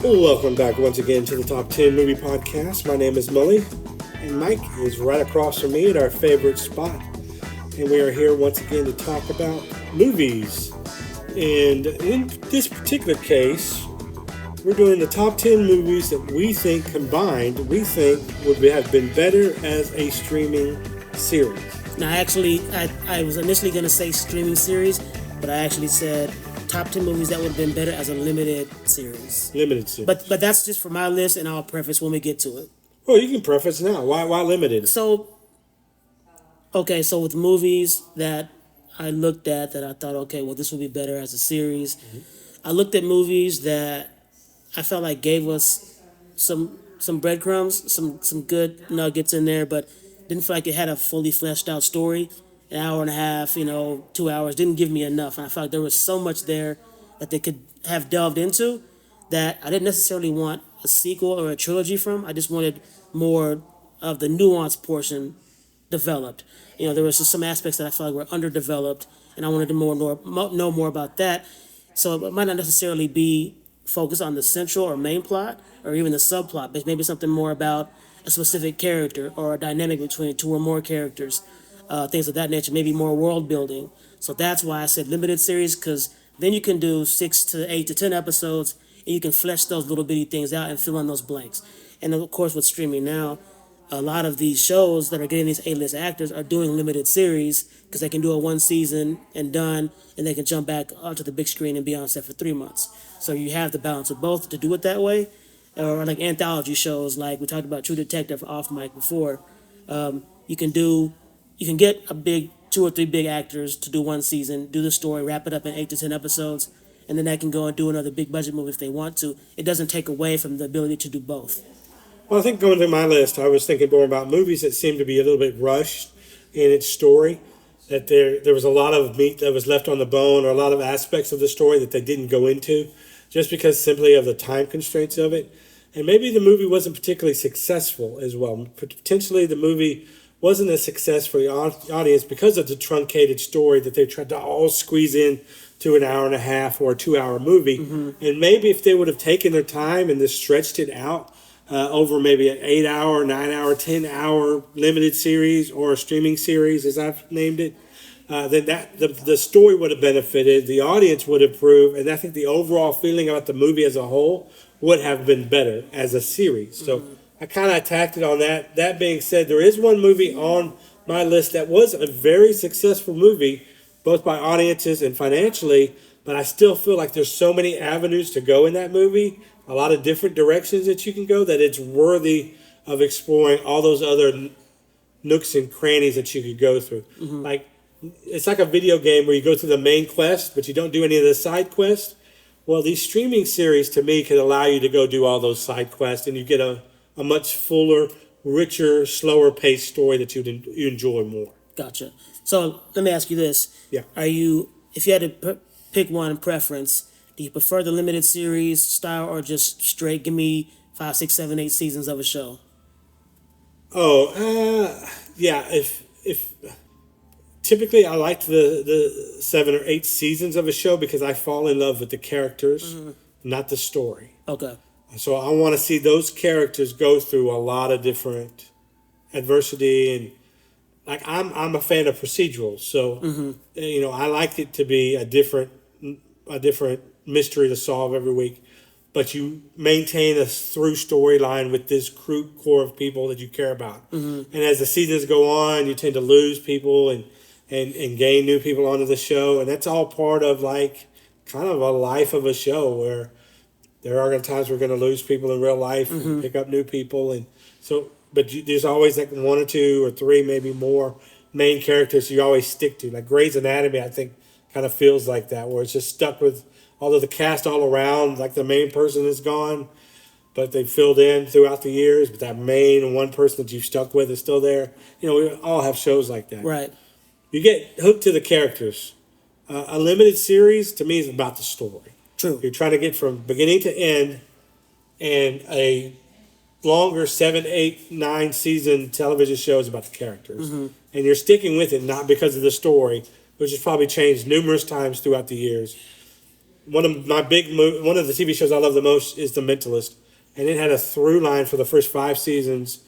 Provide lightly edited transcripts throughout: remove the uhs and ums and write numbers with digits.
Welcome back once again to the Top 10 Movie Podcast. My name is Mulley, and Mike is right across from me at our favorite spot. And we are here once again to talk about movies. And in this particular case, we're doing the top 10 movies that we think combined, would have been better as a streaming series. Now, actually, I was initially going to say streaming series, but I actually said top 10 movies that would have been better as a limited series. Limited series. But that's just for my list, and I'll preface when we get to it. Well, you can preface now. Why limited? So with movies that I looked at that I thought, okay, well, this would be better as a series. Mm-hmm. I looked at movies that I felt like gave us some breadcrumbs, some good nuggets in there, but didn't feel like it had a fully fleshed out story. An hour and a half, 2 hours didn't give me enough. And I felt like there was so much there that they could have delved into that I didn't necessarily want a sequel or a trilogy from. I just wanted more of the nuanced portion developed. There was just some aspects that I felt like were underdeveloped, and I wanted to know more about that. So it might not necessarily be focused on the central or main plot or even the subplot, but maybe something more about a specific character or a dynamic between two or more characters. Things of that nature, maybe more world building. So that's why I said limited series, because then you can do 6 to 8 to 10 episodes, and you can flesh those little bitty things out and fill in those blanks. And of course, with streaming now, a lot of these shows that are getting these A-list actors are doing limited series because they can do a one season and done, and they can jump back onto the big screen and be on set for 3 months. So you have the balance of both to do it that way, or like anthology shows, like we talked about True Detective off mic before. You can get a big 2 or 3 big actors to do one season, do the story, wrap it up in 8 to 10 episodes, and then they can go and do another big budget movie if they want to. It doesn't take away from the ability to do both. Well, I think going through my list, I was thinking more about movies that seemed to be a little bit rushed in its story, that there was a lot of meat that was left on the bone or a lot of aspects of the story that they didn't go into just because simply of the time constraints of it. And maybe the movie wasn't particularly successful as well. Potentially the movie wasn't a success for the audience because of the truncated story that they tried to all squeeze in to an hour and a half or a 2-hour movie. Mm-hmm. And maybe if they would have taken their time and just stretched it out over maybe an 8-hour, 9-hour, 10-hour limited series or a streaming series, as I've named it, then the story would have benefited, the audience would improve, and I think the overall feeling about the movie as a whole would have been better as a series. So I kind of attacked it on that. That being said, there is one movie on my list that was a very successful movie, both by audiences and financially, but I still feel like there's so many avenues to go in that movie, a lot of different directions that you can go, that it's worthy of exploring all those other nooks and crannies that you could go through. Mm-hmm. Like, it's like a video game where you go through the main quest, but you don't do any of the side quests. Well, these streaming series, to me, can allow you to go do all those side quests, and you get a much fuller, richer, slower-paced story that you enjoy more. Gotcha. So let me ask you this. Yeah. If you had to pick one preference, do you prefer the limited series style or just straight give me 5, 6, 7, 8 seasons of a show? Yeah. If typically I like the 7 or 8 seasons of a show because I fall in love with the characters, not the story. Okay. So I want to see those characters go through a lot of different adversity, and like I'm a fan of procedurals, so I like it to be a different mystery to solve every week, but you maintain a through storyline with this core of people that you care about. Mm-hmm. And as the seasons go on, you tend to lose people and gain new people onto the show, and that's all part of like kind of a life of a show where there are times we're going to lose people in real life and pick up new people, and so. But there's always like 1 or 2 or 3, maybe more main characters you always stick to. Like Grey's Anatomy, I think, kind of feels like that, where it's just stuck with all of the cast all around. Like the main person is gone, but they filled in throughout the years. But that main one person that you've stuck with is still there. We all have shows like that. Right. You get hooked to the characters. A limited series, to me, is about the story. True. You're trying to get from beginning to end, and a longer 7, 8, 9 season television shows about the characters. Mm-hmm. And you're sticking with it not because of the story, which has probably changed numerous times throughout the years. one of the TV shows I love the most is The Mentalist, and it had a through line for the first 5 seasons,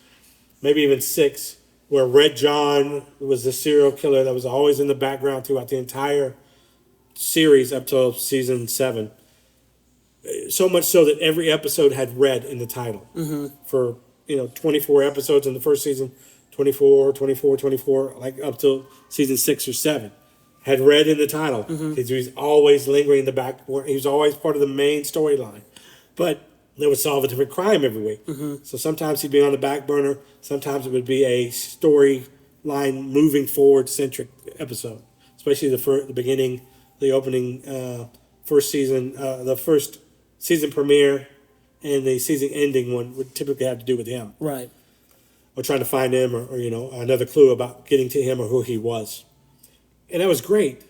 maybe even 6, where Red John was the serial killer that was always in the background throughout the entire series up till season 7. So much so that every episode had Red in the title for 24 episodes in the first season, 24, 24, 24, like up till season 6 or 7. Had Red in the title. He was always lingering in the back. He was always part of the main storyline. But they would solve a different crime every week. So sometimes he'd be on the back burner. Sometimes it would be a storyline moving forward centric episode. Especially the beginning, the opening first season, the first season premiere and the season ending one would typically have to do with him. Right. Or trying to find him or another clue about getting to him or who he was. And that was great,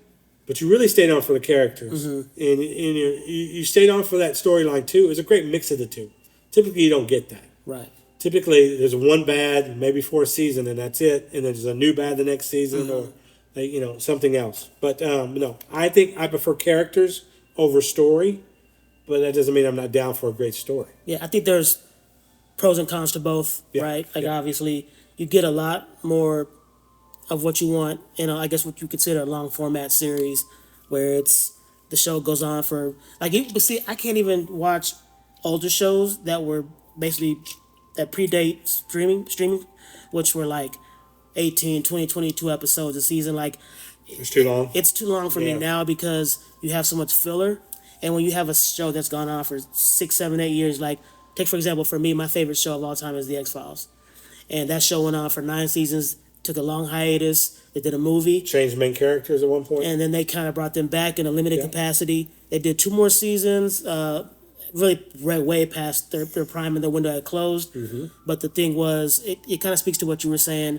but you really stayed on for the characters, and you stayed on for that storyline too. It was a great mix of the two. Typically, you don't get that. Right. Typically, there's one bad, maybe for a season, and that's it. And then there's a new bad the next season, or something else. But no, I think I prefer characters over story, but that doesn't mean I'm not down for a great story. Yeah, I think there's pros and cons to both, right? Like obviously, you get a lot more of what you want, I guess what you consider a long format series, where the show goes on for but see, I can't even watch older shows that were basically that predate streaming, which were like 18, 20, 22 episodes a season. Like it's too long. It's too long for me now because you have so much filler, and when you have a show that's gone on for 6, 7, 8 years, like take for example for me, my favorite show of all time is The X-Files, and that show went on for 9 seasons. Took a long hiatus. They did a movie. Changed main characters at one point. And then they kind of brought them back in a limited capacity. They did 2 more seasons, really way past their prime and their window had closed. But the thing was, it kind of speaks to what you were saying.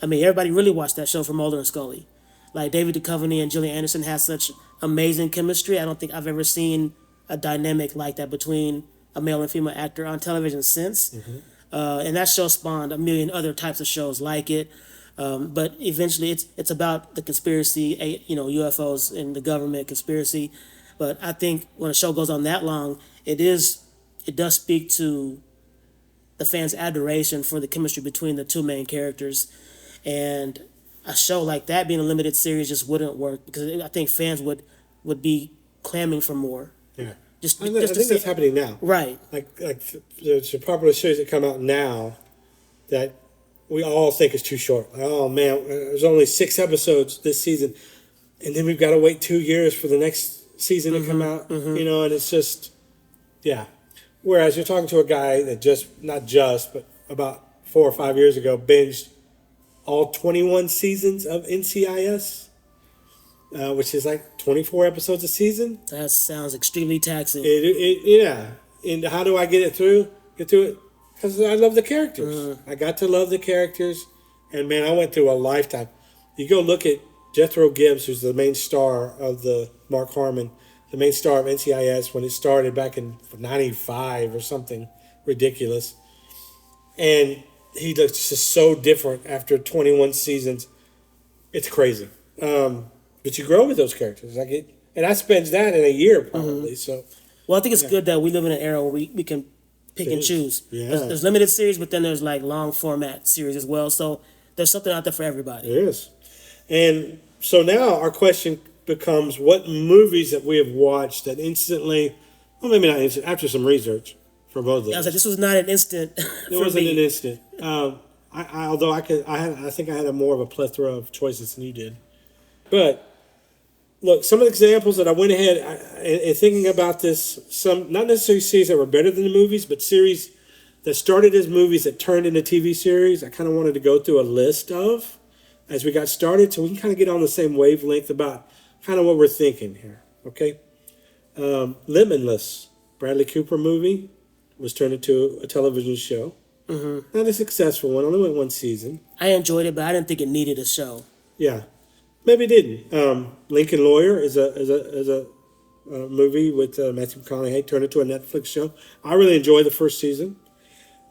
I mean, everybody really watched that show for Mulder and Scully. Like David Duchovny and Gillian Anderson had such amazing chemistry. I don't think I've ever seen a dynamic like that between a male and female actor on television since. And that show spawned a million other types of shows like it. But eventually, it's about the conspiracy, UFOs and the government conspiracy. But I think when a show goes on that long, it does speak to the fans' adoration for the chemistry between the 2 main characters, and a show like that being a limited series just wouldn't work because I think fans would be clamoring for more. Yeah, I think that's happening now. Right. Like there's popular shows that come out now that we all think is too short. Oh man, there's only 6 episodes this season, and then we've got to wait 2 years for the next season to come out. And it's just, Whereas you're talking to a guy that but about 4 or 5 years ago binged all 21 seasons of NCIS, which is like 24 episodes a season. That sounds extremely taxing. And how do I get through it? Because I love the characters. I got to love the characters. And, man, I went through a lifetime. You go look at Jethro Gibbs, who's the main star of Mark Harmon, the main star of NCIS when it started back in 95 or something ridiculous. And he looks just so different after 21 seasons. It's crazy. But you grow with those characters. And I spent that in a year probably. So, well, I think it's good that we live in an era where we can pick and choose. Yeah. There's limited series, but then there's like long format series as well. So there's something out there for everybody. There is. And so now our question becomes, what movies that we have watched that instantly, well, maybe not instant, after some research for both of us. I was like, this was not an instant. It wasn't an instant. I think I had more of a plethora of choices than you did. But look, some of the examples that I went ahead and thinking about this, some not necessarily series that were better than the movies, but series that started as movies that turned into TV series. I kind of wanted to go through a list of as we got started, so we can kind of get on the same wavelength about kind of what we're thinking here. Okay, Limitless, Bradley Cooper movie, was turned into a television show. Not a successful one. Only went 1 season. I enjoyed it, but I didn't think it needed a show. Yeah. Maybe it didn't. Lincoln Lawyer is a movie with Matthew McConaughey, turned into a Netflix show. I really enjoyed the first season.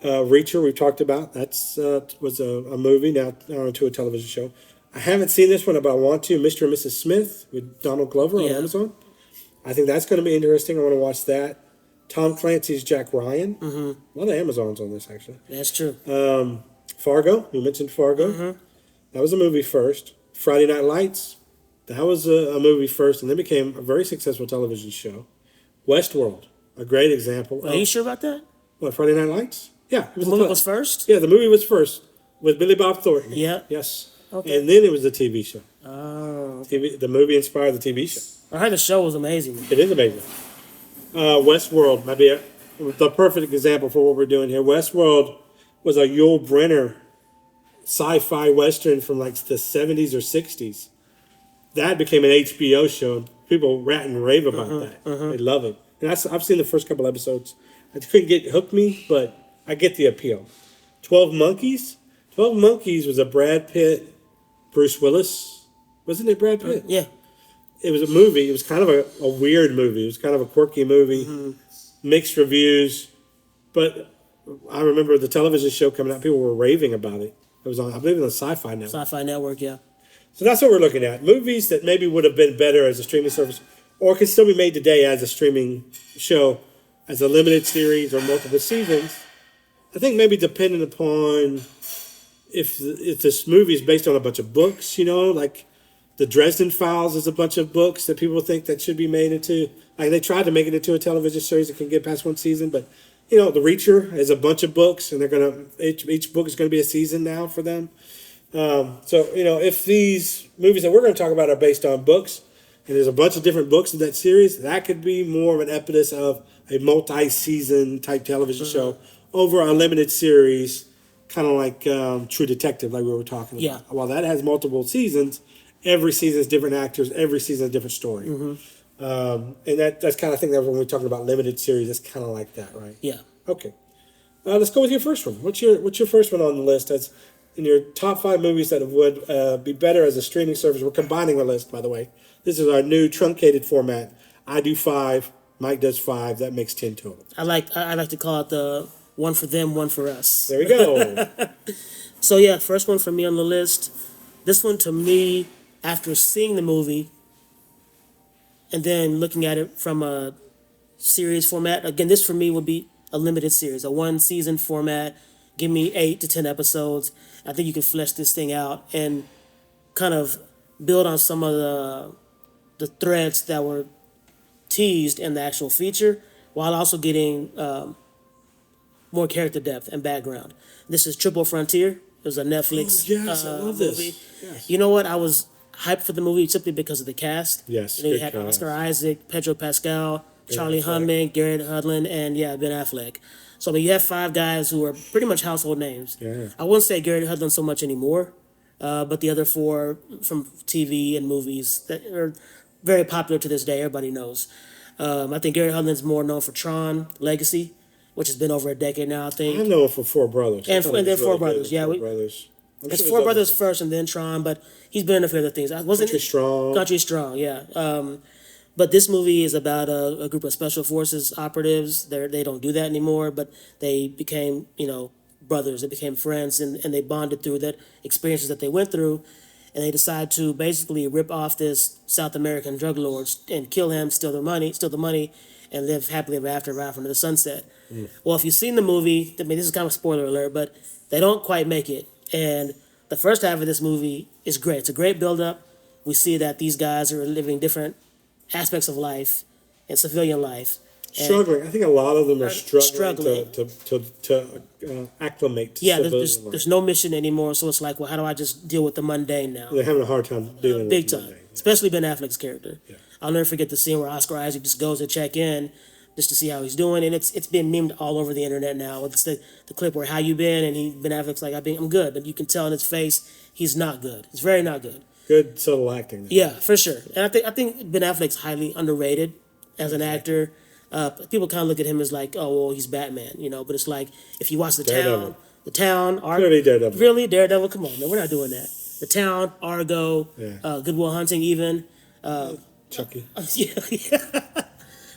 Reacher, we talked about. That's was a movie, now into a television show. I haven't seen this one, but I want to. Mr. and Mrs. Smith with Donald Glover on Amazon. I think that's going to be interesting. I want to watch that. Tom Clancy's Jack Ryan. A lot of Amazons on this, actually. That's true. Fargo. You mentioned Fargo. That was a movie first. Friday Night Lights. That was a movie first, and then became a very successful television show. Westworld. A great example. Are you sure about that? What, Friday Night Lights? Yeah. It The movie was first? Yeah, the movie was first with Billy Bob Thornton. Yeah. Yes. Okay. And then it was the TV show. Oh. The movie inspired the TV show. I heard the show was amazing. It is amazing. Westworld might be the perfect example for what we're doing here. Westworld was a Yul Brynner sci-fi western from like the 70s or 60s. That became an HBO show. And people rat and rave about that. They love it. And I've seen the first couple episodes. I couldn't get hooked me, but I get the appeal. 12 Monkeys. 12 Monkeys was a Brad Pitt, Bruce Willis. Wasn't it Brad Pitt? Yeah. It was a movie. It was kind of a weird movie. It was kind of a quirky movie. Mixed reviews. But I remember the television show coming out. People were raving about it. It was on, I believe, on the Sci-Fi Network. Sci-Fi Network, yeah. So that's what we're looking at. Movies that maybe would have been better as a streaming service or can still be made today as a streaming show, as a limited series or multiple seasons. I think maybe depending upon if this movie is based on a bunch of books, like the Dresden Files is a bunch of books that people think that should be made into, like they tried to make it into a television series that can get past one season, but The Reacher is a bunch of books, and they're gonna each book is gonna be a season now for them. So if these movies that we're going to talk about are based on books, and there's a bunch of different books in that series, that could be more of an impetus of a multi-season type television show over a limited series, kind of like True Detective, like we were talking about. Yeah. While that has multiple seasons, every season is different actors, every season is a different story. And that's kind of thing that when we're talking about limited series, it's kind of like that, right? Yeah. Okay. Let's go with your first one. What's your first one on the list? That's in your top 5 movies that would be better as a streaming service. We're combining a list, by the way. This is our new truncated format. I do 5, Mike does 5. That makes 10 total. I like to call it the one for them, one for us. There we go. So yeah, first one for me on the list. This one to me, after seeing the movie and then looking at it from a series format, again, this for me would be a limited series, a 1-season format. Give me 8 to 10 episodes. I think you can flesh this thing out and kind of build on some of the threads that were teased in the actual feature, while also getting more character depth and background. This is Triple Frontier. It was a Netflix Yes, I love this. movie. Yes. You know what? I was hyped for the movie simply because of the cast. Yes, You good had cast. Oscar Isaac, Pedro Pascal, Charlie Affleck. Hunnam, Garrett Hudlin, and Ben Affleck. So you have 5 guys who are pretty much household names. Yeah. I wouldn't say Garrett Hudlin so much anymore, but the other 4 from TV and movies that are very popular to this day. Everybody knows. I think Garrett Hudlin's more known for Tron Legacy, which has been over a decade now, I think. I know it for Four Brothers. And I thought it then was Four really Brothers, good, yeah, Four we- Brothers. I'm It's sure Four there's Brothers others. first and then Tron, but he's been in a few other things. I wasn't Country Strong. Country Strong, yeah. But this movie is about a group of special forces operatives. They don't do that anymore, but they became, brothers. They became friends, and they bonded through that experiences that they went through. And they decide to basically rip off this South American drug lord and kill him, steal the money, and live happily ever after right off into the sunset. Well, if you've seen the movie, I mean, this is kind of a spoiler alert, but they don't quite make it. And the first half of this movie is great. It's a great build-up. We see that these guys are living different aspects of life and civilian life. And Struggling. I think a lot of them are struggling. to acclimate to yeah, civilian life. there's no mission anymore, so it's like, well, how do I just deal with the mundane now? They're having a hard time dealing Big with time. Monday. Especially Ben Affleck's character. Yeah. I'll never forget the scene where Oscar Isaac just goes to check in just to see how he's doing, and it's been memed all over the internet now. It's the clip where "How you been?" and Ben Affleck's like, I'm good," but you can tell in his face he's not good. It's very not good. Good subtle acting. There. Yeah, for sure. And I think Ben Affleck's highly underrated as an actor. People kind of look at him as like, oh, well, he's Batman, but it's like if you watch Daredevil. The Town, Clearly Daredevil. Really, Daredevil? Come on, man, we're not doing that. The Town, Argo, Yeah. Good Will Hunting, even. Chucky.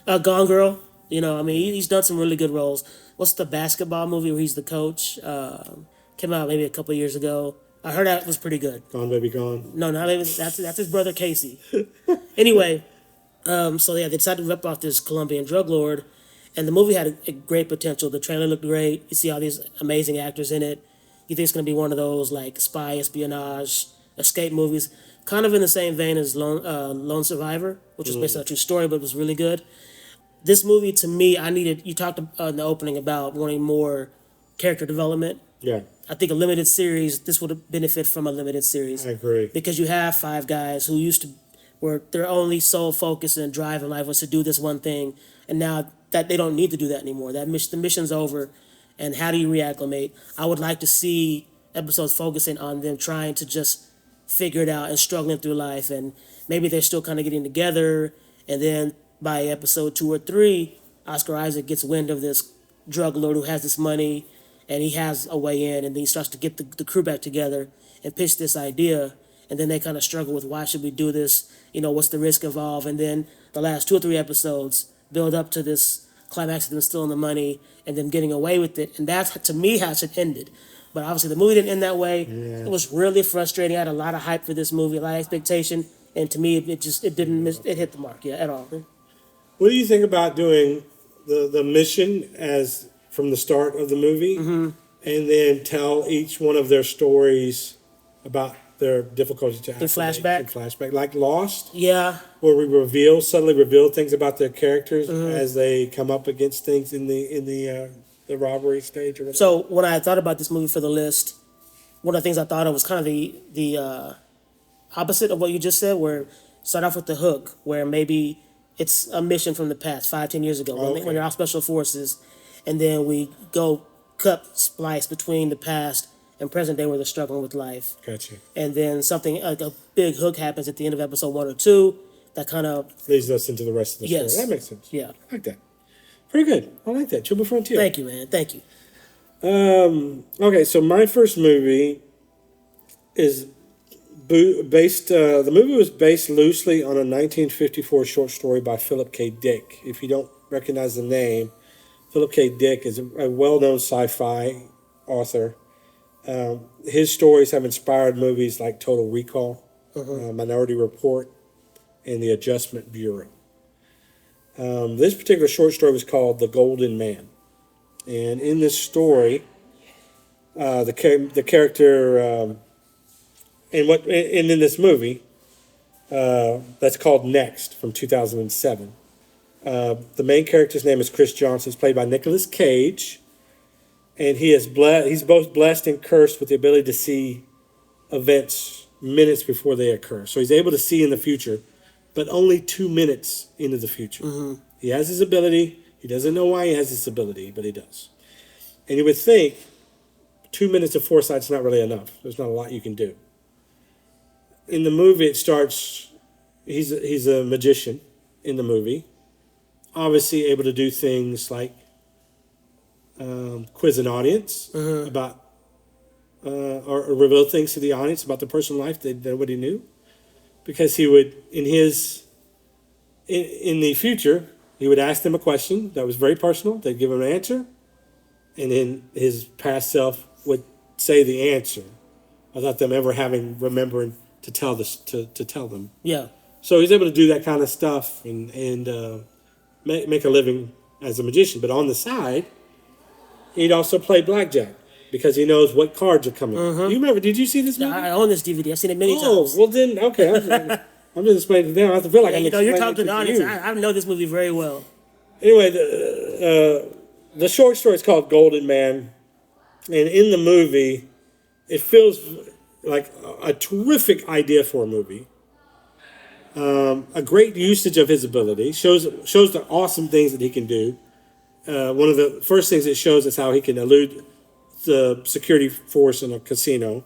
Gone Girl. He's done some really good roles. What's the basketball movie where he's the coach? Came out maybe a couple of years ago. I heard that was pretty good. Gone Baby Gone. No, not even that's his brother Casey. Anyway, So yeah, they decided to rip off this Colombian drug lord, and the movie had a great potential. The trailer looked great. You see all these amazing actors in it. You think it's gonna be one of those like spy espionage escape movies, kind of in the same vein as Lone Survivor, which was based on a true story, but was really good. This movie to me, I needed. You talked in the opening about wanting more character development. Yeah, I think a limited series, this would have benefit from a limited series I agree. because you have five guys who used to, where their only sole focus and drive in life was to do this one thing, and now that they don't need to do that anymore. That mission, the mission's over, and how do you reacclimate? I would like to see episodes focusing on them trying to just figure it out and struggling through life, and maybe they're still kind of getting together, and then by episode 2 or 3, Oscar Isaac gets wind of this drug lord who has this money, and he has a way in, and then he starts to get the crew back together and pitch this idea, and then they kind of struggle with why should we do this, what's the risk involved, and then the last 2 or 3 episodes build up to this climax of them stealing the money and them getting away with it, and that's to me how it ended. But obviously the movie didn't end that way. Yeah. It was really frustrating. I had a lot of hype for this movie, a lot of expectation, and to me it didn't miss, it hit the mark, yeah, at all. What do you think about doing the mission as from the start of the movie, and then tell each one of their stories about their difficulty to flashback? In flashback, like Lost, Yeah. where we suddenly reveal things about their characters as they come up against things in the robbery stage or whatever. So when I thought about this movie for the list, one of the things I thought of was kind of the opposite of what you just said, where start off with the hook, where maybe it's a mission from the past, 5, 10 years ago, when you're off special forces, and then we go cut splice between the past and present day where they're struggling with life. Gotcha. And then something like a big hook happens at the end of episode 1 or 2 that kind of Leads us into the rest of the Yes. story. That makes sense. yeah. I like that. Pretty good. I like that. Triple Frontier. Thank you, man. Thank you. Okay, so my first movie is based. The movie was based loosely on a 1954 short story by Philip K. Dick. If you don't recognize the name, Philip K. Dick is a well-known sci-fi author. His stories have inspired movies like Total Recall, Minority Report, and The Adjustment Bureau. This particular short story was called The Golden Man. And in this story, the character, and in this movie, that's called Next from 2007. The main character's name is Chris Johnson. He's played by Nicolas Cage, and he's both blessed and cursed with the ability to see events minutes before they occur. So he's able to see in the future, but only 2 minutes into the future. He has his ability. He doesn't know why he has this ability, but he does. And you would think 2 minutes of foresight's not really enough. There's not a lot you can do. In the movie, it starts. He's a magician in the movie, obviously able to do things like quiz an audience about or reveal things to the audience about the person's life that nobody knew, because he would in the future he would ask them a question that was very personal. They'd give him an answer, and then his past self would say the answer without them ever remembering to tell them. Yeah. So he's able to do that kind of stuff and make a living as a magician. But on the side, he'd also play blackjack because he knows what cards are coming. You remember? Did you see this movie? I own this DVD. I've seen it many times. Oh, well then, okay. I'm just explaining it now. I feel like I'm You're talking to the audience. you. I know this movie very well. Anyway, the short story is called Golden Man, and in the movie, it feels like a terrific idea for a movie. A great usage of his ability shows the awesome things that he can do. One of the first things it shows is how he can elude the security force in a casino,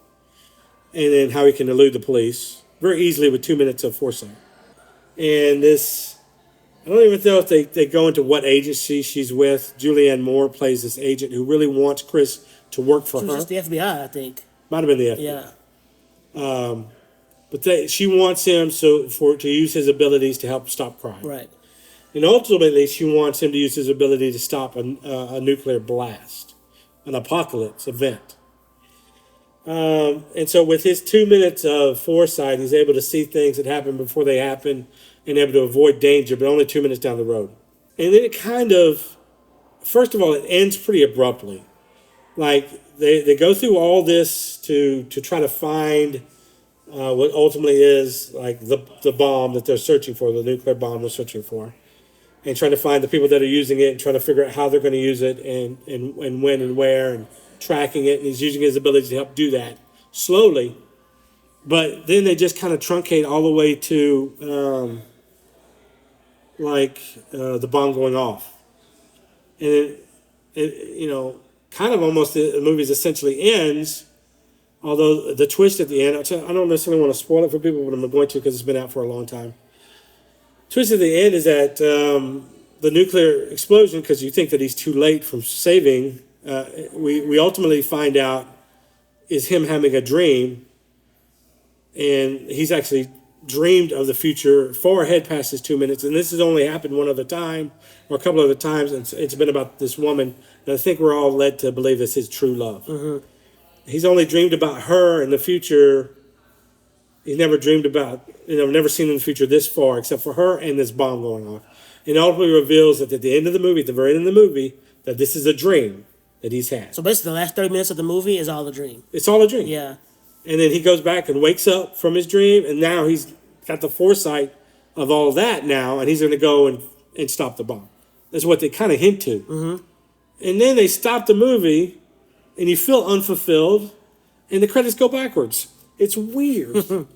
and then how he can elude the police very easily with 2 minutes of foresight. And this, I don't even know if they go into what agency she's with. Julianne Moore plays this agent who really wants Chris to work for It her. was just the FBI, I think. Might have been the FBI. Yeah. But she wants him to use his abilities to help stop crime. Right. And ultimately, she wants him to use his ability to stop a nuclear blast, an apocalypse event. And so with his 2 minutes of foresight, he's able to see things that happen before they happen, and able to avoid danger, but only 2 minutes down the road. And then it kind of, first of all, it ends pretty abruptly. Like they go through all this to try to find what ultimately is like the bomb that they're searching for, the nuclear bomb they're searching for, and trying to find the people that are using it and trying to figure out how they're going to use it and when and where and tracking it. And he's using his ability to help do that slowly. But then they just kind of truncate all the way to the bomb going off. And it kind of almost the movie essentially ends. Although the twist at the end, I don't necessarily want to spoil it for people, but I'm going to because it's been out for a long time. Twist at the end is that the nuclear explosion, because you think that he's too late from saving, we ultimately find out is him having a dream, and he's actually dreamed of the future far ahead past his 2 minutes, and this has only happened one other time or a couple other times, and it's been about this woman that I think we're all led to believe is his true love. Mm-hmm. He's only dreamed about her in the future. He's never dreamed about, never seen in the future this far, except for her and this bomb going off. And ultimately reveals that at the end of the movie, at the very end of the movie, that this is a dream that he's had. So basically, the last 30 minutes of the movie is all a dream. It's all a dream. Yeah. And then he goes back and wakes up from his dream, and now he's got the foresight of all of that now, and he's going to go and stop the bomb. That's what they kind of hint to. Mm-hmm. And then they stop the movie, and you feel unfulfilled, and the credits go backwards. It's weird,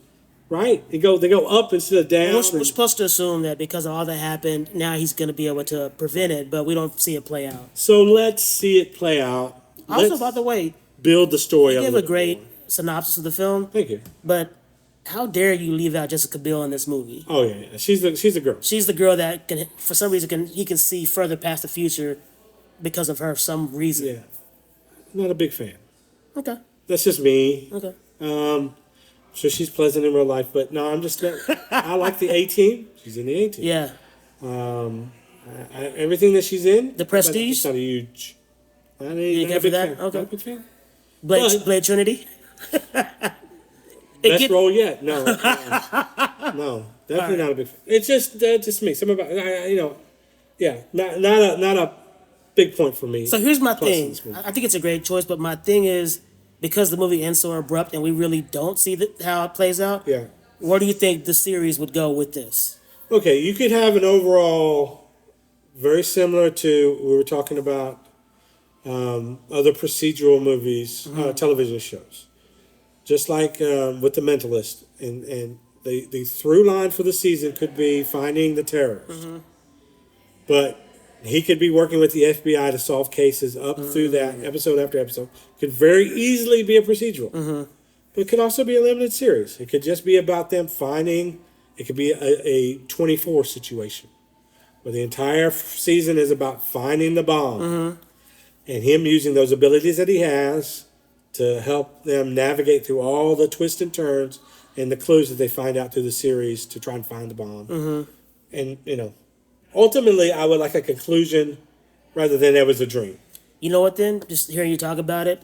right? They go up instead of down. We're supposed to assume that because of all that happened, now he's going to be able to prevent it, but we don't see it play out. So let's see it play out. Also, by the way, build the story. You gave a great synopsis of the film. Thank you. But how dare you leave out Jessica Biel in this movie? Oh yeah. She's the girl. She's the girl that can, for some reason, he can see further past the future because of her some reason. Yeah. Not a big fan. Okay. That's just me. Okay. So she's pleasant in real life, but no, I'm just not. I like the A-Team. She's in the A-Team. Yeah. Everything that she's in. The Prestige. It's not a huge. You care for that? Fan. Okay. Not a big fan. Blade Trinity. Best role yet? No. No, definitely not a big fan. It's just me. Something about not a big point for me. So here's my thing. I think it's a great choice, but my thing is because the movie ends so abrupt and we really don't see how it plays out. Yeah. Where do you think the series would go with this? Okay, you could have an overall very similar to we were talking about other procedural movies, television shows. Just like with The Mentalist, and the through line for the season could be finding the terrorists. Mm-hmm. But he could be working with the FBI to solve cases up through that episode after episode. Could very easily be a procedural. Mm-hmm. But it could also be a limited series. It could just be about them finding, it could be a 24 situation. Where the entire season is about finding the bomb. And him using those abilities that he has to help them navigate through all the twists and turns and the clues that they find out through the series to try and find the bomb. Mm-hmm. And, ultimately, I would like a conclusion rather than it was a dream. You know what then? Just hearing you talk about it,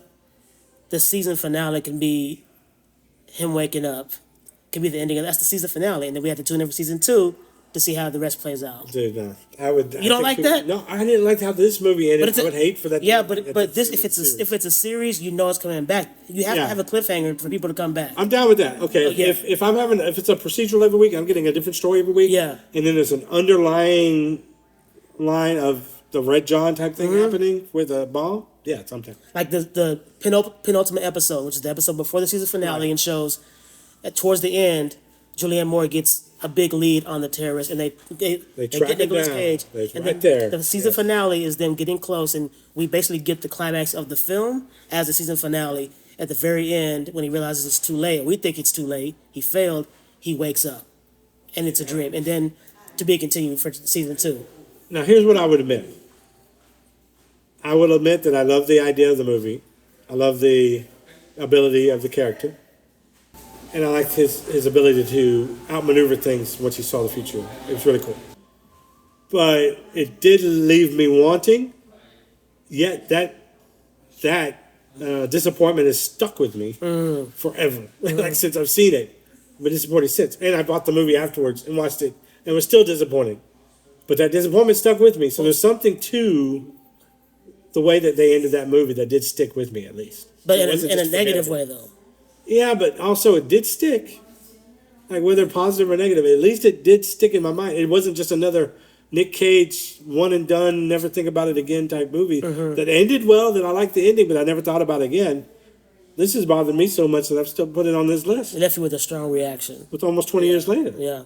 the season finale can be him waking up. Can be the ending. That's the season finale. And then we have to tune in for season 2 to see how the rest plays out. Dude, no. You don't like that? No, I didn't like how this movie ended. I would hate for that. Yeah, but this if it's a series, you know it's coming back. You have to have a cliffhanger for people to come back. I'm down with that. Okay, if it's a procedural every week, I'm getting a different story every week. Yeah, and then there's an underlying line of the Red John type thing happening with a bomb. Yeah, something like the penultimate episode, which is the episode before the season finale, and shows that towards the end, Julianne Moore gets a big lead on the terrorists, and they track get Nicolas down. Cage. It's and right there. The season finale is them getting close, and we basically get the climax of the film as the season finale. At the very end, when he realizes it's too late, we think it's too late. He failed. He wakes up, and it's a dream. And then to be continued for season 2. Now, here's what I would admit. I will admit that I love the idea of the movie. I love the ability of the character. And I liked his ability to outmaneuver things once he saw the future. It was really cool. But it did leave me wanting. Yet that disappointment has stuck with me forever. Like since I've seen it. I've been disappointed since. And I bought the movie afterwards and watched it and was still disappointing. But that disappointment stuck with me. So there's something to the way that they ended that movie that did stick with me, at least. But It in wasn't a just negative forgettable. way, though. Yeah, but also it did stick. Like whether positive or negative, at least it did stick in my mind. It wasn't just another Nick Cage one and done, never think about it again type movie that ended well. That I liked the ending, but I never thought about it again. This has bothered me so much that I've still put it on this list. It left you with a strong reaction. With almost 20 years later, Yeah.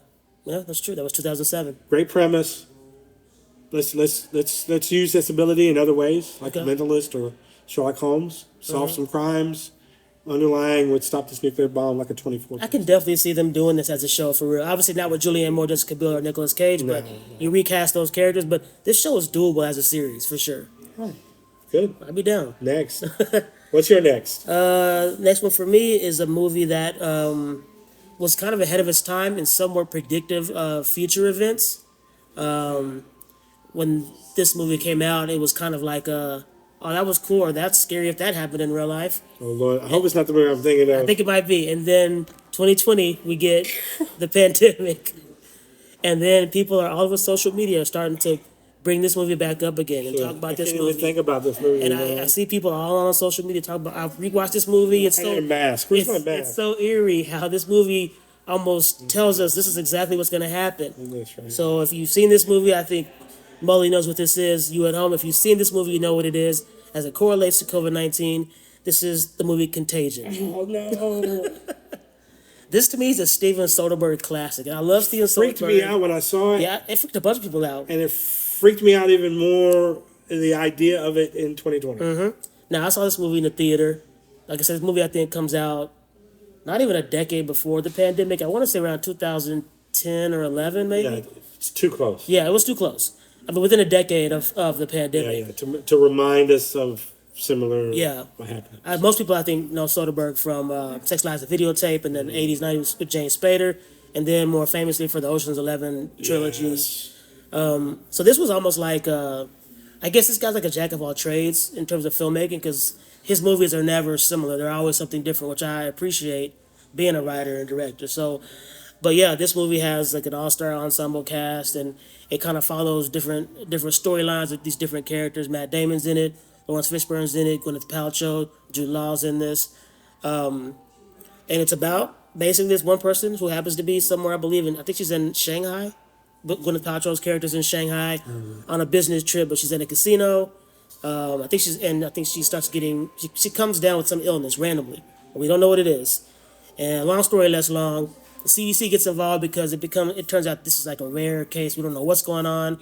Yeah, that's true. That was 2007. great premise. Let's use this ability in other ways, like Okay. a mentalist or Sherlock Holmes, solve some crimes. Underlying would stop this nuclear bomb like a 24. I can definitely see them doing this as a show for real. Obviously not with Julianne Moore, Jessica Biel, or Nicolas Cage, but you recast those characters. But this show is doable as a series for sure. Good. I'd be down. Next, what's your next? Next one for me is a movie that was kind of ahead of its time and somewhat predictive of future events. When this movie came out, it was kind of like, oh, that was cool, or that's scary if that happened in real life. Oh Lord, I hope it's not the movie I'm thinking of. I think it might be. And then 2020, we get the pandemic. And then people are all over social media starting to bring this movie back up again and talk about I this can't even movie. think about this movie. And man. I see people all on social media talk about. I've rewatched this movie. It's I so need a mask. Where's my it's mask? so eerie how this movie almost tells us this is exactly what's going to happen. That's right. So if you've seen this movie, I think Mulley knows what this is. You at home, if you've seen this movie, you know what it is. As it correlates to COVID-19, this is the movie Contagion. Oh no! This to me is a Steven Soderbergh classic, and I love Steven Soderbergh. Freaked me out when I saw it, Yeah, it freaked a bunch of people out. and it freaked me out even more the idea of it in 2020. Now I saw this movie in the theater. Like I said, this movie I think comes out not even a decade before the pandemic. I want to say around 2010 or 11, maybe. Yeah, it's too close. Yeah, it was too close. I mean, within a decade of the Yeah, pandemic. yeah. To remind us of similar. Yeah. What happened? Most people, I think, know Soderbergh from Sex Lies, the videotape, and then 80s, 90s with James Spader, and then more famously for the Ocean's 11 trilogy. Yes. So this was almost like, I guess this guy's like a jack of all trades in terms of filmmaking because his movies are never similar. They're always something different, which I appreciate being a writer and director. So, but yeah, this movie has like an all-star ensemble cast, and it kind of follows different storylines with these different characters. Matt Damon's in it, Lawrence Fishburne's in it, Gwyneth Paltrow, Jude Law's in this, and it's about basically this one person who happens to be somewhere, I believe, I think she's in Shanghai. But Gwyneth Paltrow's character's in Shanghai on a business trip, but she's in a casino. I think she starts getting, she comes down with some illness randomly. We don't know what it is. And long story less long, the CDC gets involved because it turns out this is like a rare case. We don't know what's going on.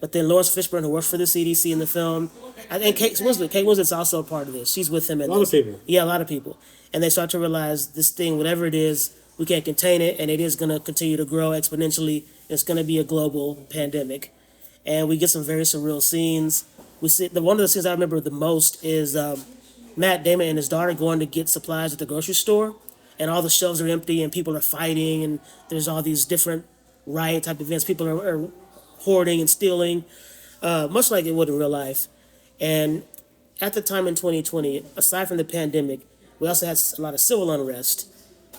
But then Lawrence Fishburne, who works for the CDC in the film, and Kate Winslet's also a part of this. She's with him in A lot of people. Yeah, a lot of people. And they start to realize this thing, whatever it is, we can't contain it, and it is going to continue to grow exponentially. It's going to be a global pandemic. And we get some very surreal scenes. We see one of the scenes I remember the most is Matt Damon and his daughter going to get supplies at the grocery store, and all the shelves are empty, and people are fighting, and there's all these different riot type events. People are hoarding and stealing, much like it would in real life. And at the time in 2020, aside from the pandemic, we also had a lot of civil unrest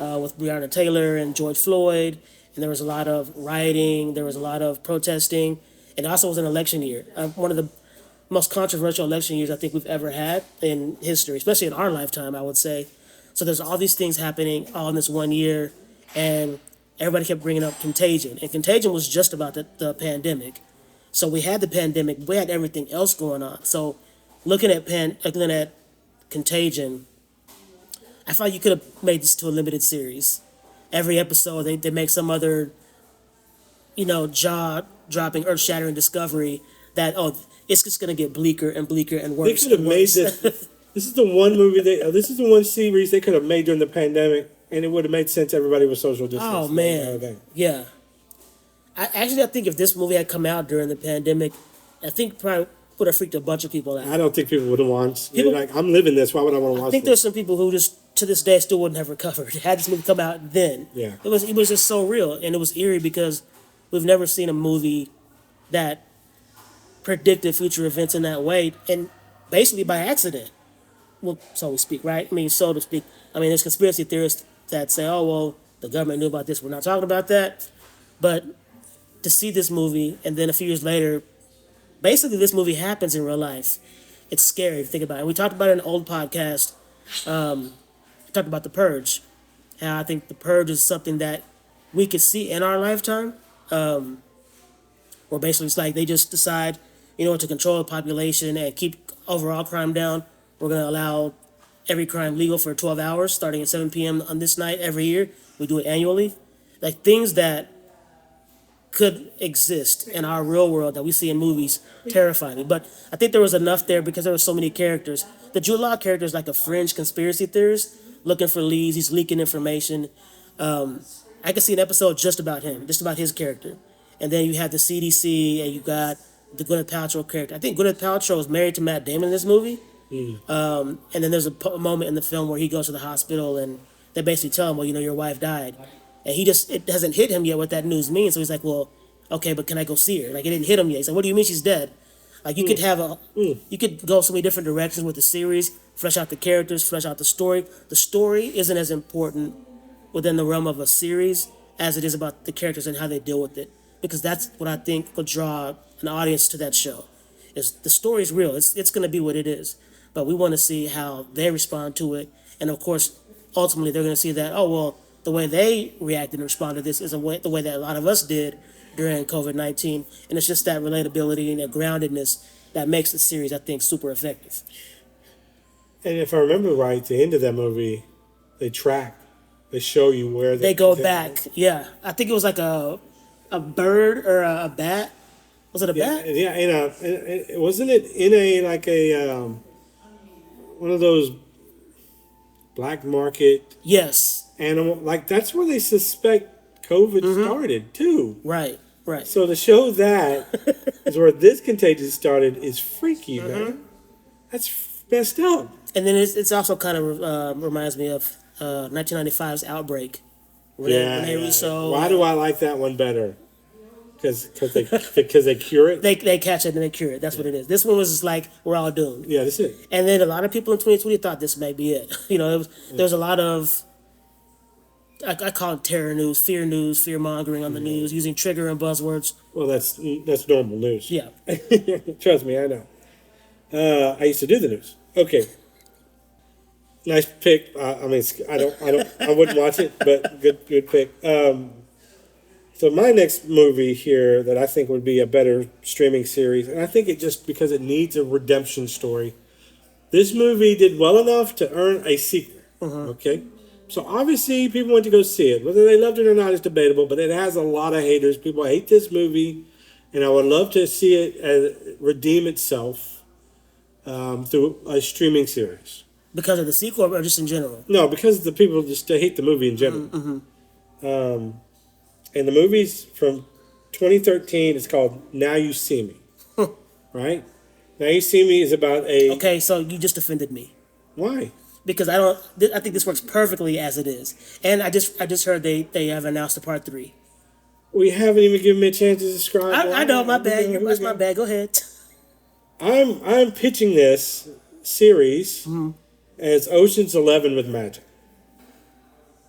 with Breonna Taylor and George Floyd, and there was a lot of rioting, there was a lot of protesting, and it also was an election year. One of the most controversial election years I think we've ever had in history, especially in our lifetime, I would say. So there's all these things happening all in this one year, and everybody kept bringing up Contagion. And Contagion was just about the pandemic. So we had the pandemic, we had everything else going on. So looking at Contagion, I thought you could have made this to a limited series. Every episode, they make some other, jaw-dropping, earth-shattering discovery that, it's just going to get bleaker and bleaker and They worse. could have and made worse. this. This is the one movie. This is the one series they could have made during the pandemic, and it would have made sense. Everybody was social distancing. Oh, man. Yeah. I think if this movie had come out during the pandemic, I think probably would have freaked a bunch of people out. I don't think people would have watched. They're People- like, I'm living this. Why would I want to watch I think this? there's some people who just to this day still wouldn't have recovered had this movie come out then. Yeah. It was just so real, and it was eerie because we've never seen a movie that predicted future events in that way, and basically by accident. Well, so we speak, right? I mean, so to speak. I mean, there's conspiracy theorists that say, "Oh, well, the government knew about this. We're not talking about that," but to see this movie, and then a few years later, basically this movie happens in real life. It's scary if you think about it. We talked about it in an old podcast. We talked about The Purge. And I think The Purge is something that we could see in our lifetime. Where basically it's like they just decide, to control the population and keep overall crime down. We're going to allow every crime legal for 12 hours, starting at 7 p.m. on this night every year. We do it annually. Like things that could exist in our real world that we see in movies terrify me. But I think there was enough there because there were so many characters. The Jude Law character is like a fringe conspiracy theorist looking for leads. He's leaking information. I could see an episode just about him, just about his character. And then you have the CDC and you got the Gwyneth Paltrow character. I think Gwyneth Paltrow is married to Matt Damon in this movie. And then there's a moment in the film where he goes to the hospital and they basically tell him, well, your wife died. And it hasn't hit him yet what that news means. So he's like, well, okay, but can I go see her? Like, it didn't hit him yet. He's like, what do you mean she's dead? Like, you could have you could go so many different directions with the series, flesh out the characters, flesh out the story. The story isn't as important within the realm of a series as it is about the characters and how they deal with it. Because that's what I think will draw an audience to that show. Is the story's real. It's going to be what it is. But we want to see how they respond to it. And, of course, ultimately they're going to see that, oh, well, the way they reacted and responded to this is the way that a lot of us did during COVID-19. And it's just that relatability and that groundedness that makes the series, I think, super effective. And if I remember right, at the end of that movie, they show you where they go back. Yeah. I think it was like a bird or a bat. Was it a bat? Yeah, wasn't it in one of those black market Yes. animal, like that's where they suspect COVID started too. Right. So to show that is where this contagion started is freaky, man. That's messed up. And then it's also kind of reminds me of 1995's Outbreak. Rene Russo. Why do I like that one better? Because they cure it. They catch it and they cure it. That's what it is. This one was just like we're all doomed. Yeah, that's it. And then a lot of people in 2020 thought this may be it. There was a lot of I call it terror news, fear mongering on the news, using trigger and buzzwords. Well, that's normal news. Yeah. Trust me, I know. I used to do the news. Okay. Nice pick. I wouldn't watch it, but good pick. So my next movie here that I think would be a better streaming series, and I think it just because it needs a redemption story. This movie did well enough to earn a sequel. Okay, so obviously people went to go see it. Whether they loved it or not is debatable, but it has a lot of haters. People hate this movie, and I would love to see it redeem itself through a streaming series. Because of the sequel or just in general? No, because the people just hate the movie in general. And the movie's from 2013. It's called Now You See Me. Right? Now You See Me is about a... Okay, so you just offended me. Why? Because I think this works perfectly as it is. And I just heard they have announced a part 3. We haven't even given me a chance to describe I know, my bad. That's my bad. Go ahead. I'm pitching this series as Ocean's 11 with magic.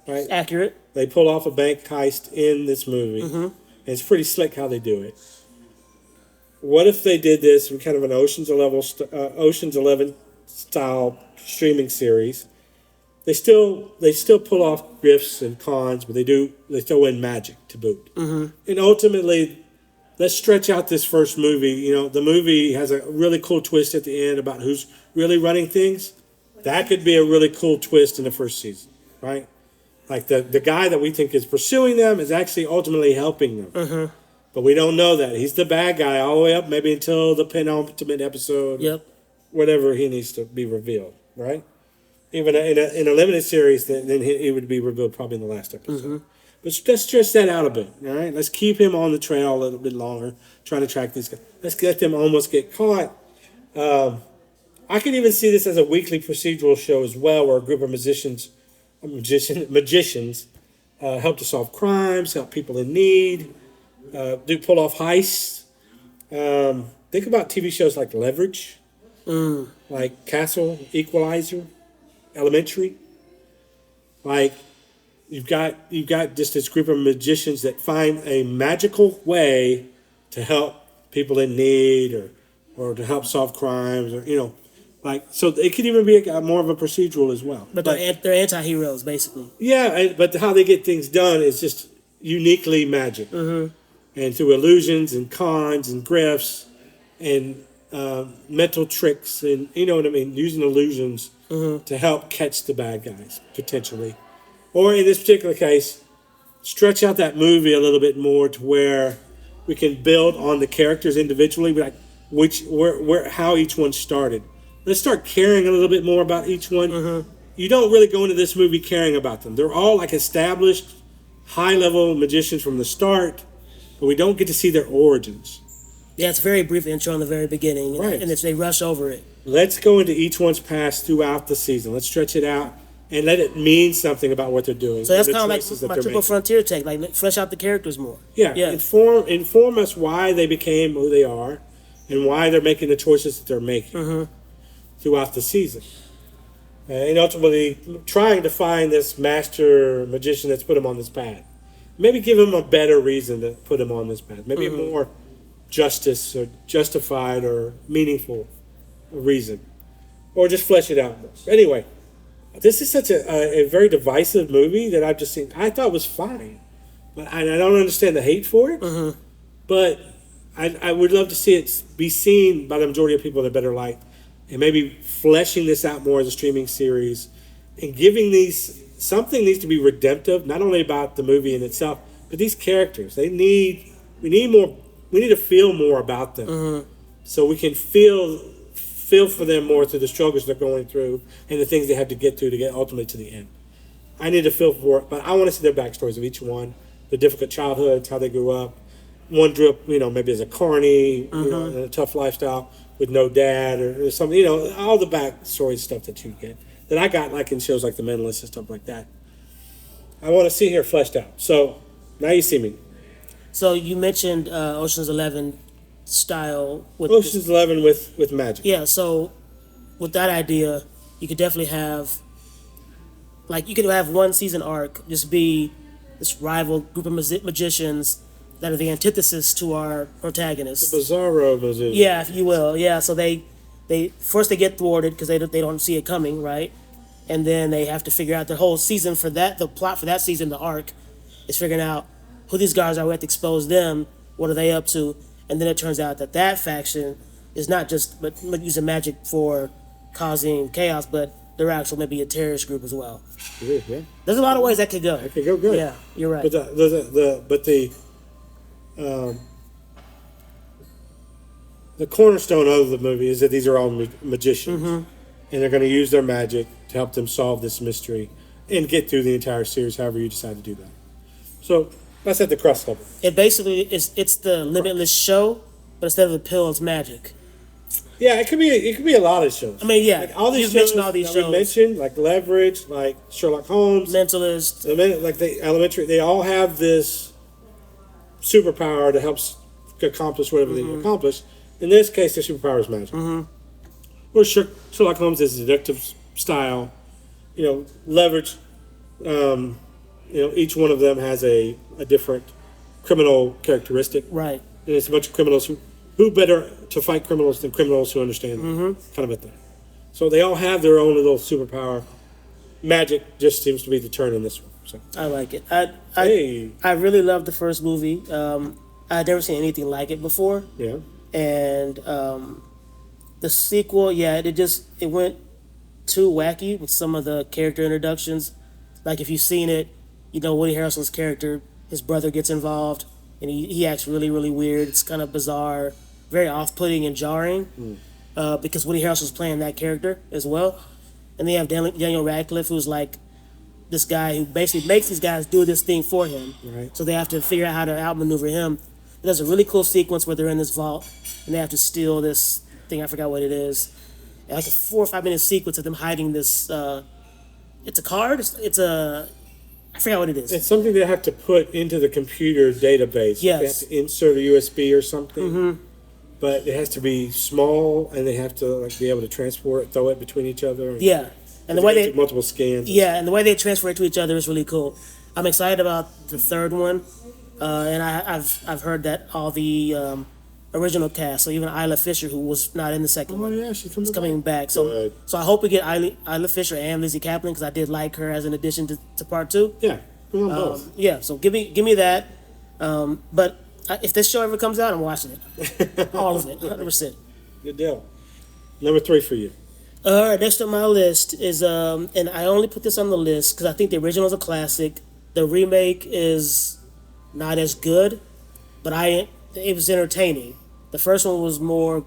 Right? Accurate. They pull off a bank heist in this movie. And it's pretty slick how they do it. What if they did this in kind of an Ocean's 11 style streaming series? They still pull off grifts and cons, but they still win magic to boot. And ultimately, let's stretch out this first movie. The movie has a really cool twist at the end about who's really running things. That could be a really cool twist in the first season, right? Like the guy that we think is pursuing them is actually ultimately helping them. But we don't know that. He's the bad guy all the way up maybe until the penultimate episode. Yep. Whatever he needs to be revealed, right? Even in a limited series, then he would be revealed probably in the last episode. But let's stretch that out a bit, all right? Let's keep him on the trail a little bit longer, trying to track these guys. Let's let them almost get caught. I could even see this as a weekly procedural show as well, where a group of magicians help to solve crimes, help people in need, pull off heists. Think about TV shows like Leverage, like Castle, Equalizer, Elementary. Like you've got just this group of magicians that find a magical way to help people in need, or to help solve crimes, or like, so it could even be more of a procedural as well. But they're anti-heroes, basically. Yeah, but how they get things done is just uniquely magic, and through illusions and cons and grifts and mental tricks, and you know what I mean, using illusions to help catch the bad guys potentially, or in this particular case, stretch out that movie a little bit more to where we can build on the characters individually, like where how each one started. Let's start caring a little bit more about each one. You don't really go into this movie caring about them. They're all like established, high-level magicians from the start, but we don't get to see their origins. Yeah, it's a very brief intro in the very beginning, Right. and they rush over it. Let's go into each one's past throughout the season. Let's stretch it out and let it mean something about what they're doing. So that's the kind of like choices that my they're Triple making. Frontier take, like flesh out the characters more. Yeah, Yeah. inform us why they became who they are, and why they're making the choices that they're making throughout the season. And ultimately, trying to find this master magician that's put him on this path. Maybe give him a better reason to put him on this path. Maybe a more justice or justified or meaningful reason. Or just flesh it out more. Anyway, this is such a very divisive movie that I've just seen. I thought was fine. But I don't understand the hate for it. But I would love to see it be seen by the majority of people in a better light. And maybe fleshing this out more as a streaming series. And giving something needs to be redemptive, not only about the movie in itself, but these characters. We need more. We need to feel more about them, so we can feel for them more through the struggles they're going through and the things they have to get through to get ultimately to the end. I need to feel for it, but I want to see their backstories of each one, the difficult childhoods, how they grew up. One grew up, maybe as a carny, in a tough lifestyle with no dad or something. All the backstory stuff that you get that I got like in shows like The Mentalist and stuff like that. I want to see here fleshed out. So now you see me. So you mentioned Ocean's 11 style with Ocean's 11 with magic. Yeah, so with that idea, you could definitely have, like, you could have one season arc just be this rival group of magicians that are the antithesis to our protagonists. Bizarro magician. Yeah, if you will. Yeah, so they first they get thwarted because they don't see it coming, right? And then they have to figure out the whole season for that. The plot for that season, the arc, is figuring out who these guys are. We have to expose them. What are they up to? And then it turns out that faction is not just but using magic for causing chaos, but they're actually maybe a terrorist group as well. Yeah. There's a lot of ways that could go. That could go good. Yeah, you're right. But the cornerstone of the movie is that these are all magicians, and they're going to use their magic to help them solve this mystery and get through the entire series, however you decide to do that. So that's at the crust level. It basically it's the Limitless show, but instead of the pill, it's magic. Yeah, it could be a lot of shows. I mean, yeah, like all these you've shows mentioned all these that shows. we mentioned, like Leverage, like Sherlock Holmes, Mentalist. like the Elementary. They all have this superpower that helps accomplish whatever they accomplish. In this case, their superpower is magic. Where Sherlock Holmes is deductive style, Leverage. Each one of them has a different criminal characteristic. Right. And it's a bunch of criminals who better to fight criminals than criminals who understand them, kind of a thing. So they all have their own little superpower. Magic just seems to be the turn in this one. So I like it. I really loved the first movie. I'd never seen anything like it before. Yeah. And the sequel, it went too wacky with some of the character introductions. Like if you've seen it, Woody Harrelson's character, his brother gets involved, and he acts really, really weird. It's kind of bizarre, very off-putting and jarring, because Woody Harrelson's playing that character as well. And they have Daniel Radcliffe, who's like this guy who basically makes these guys do this thing for him. Right. So they have to figure out how to outmaneuver him. There's a really cool sequence where they're in this vault, and they have to steal this thing. I forgot what it is. And like a 4 or 5 minute sequence of them hiding this. It's a card. I forgot what it is. It's something they have to put into the computer database. Yes. They have to insert a USB or something. But it has to be small, and they have to be able to transport it, throw it between each other. Yeah. And the way they multiple scans. yeah, and the way they transfer it to each other is really cool. I'm excited about the third one, and I've heard that all the original cast, so even Isla Fisher, who was not in the second Oh one, yeah, she's is coming back. So Good. so I hope we get Isla Fisher and Lizzie Kaplan because I did like her as an addition to part two. Yeah, bring on both. Yeah, so give me that. But if this show ever comes out, I'm watching it, all of it, 100%. Good deal. Number 3 for you. All right, next on my list is and I only put this on the list because I think the original is a classic. The remake is not as good, but it was entertaining. The first one was more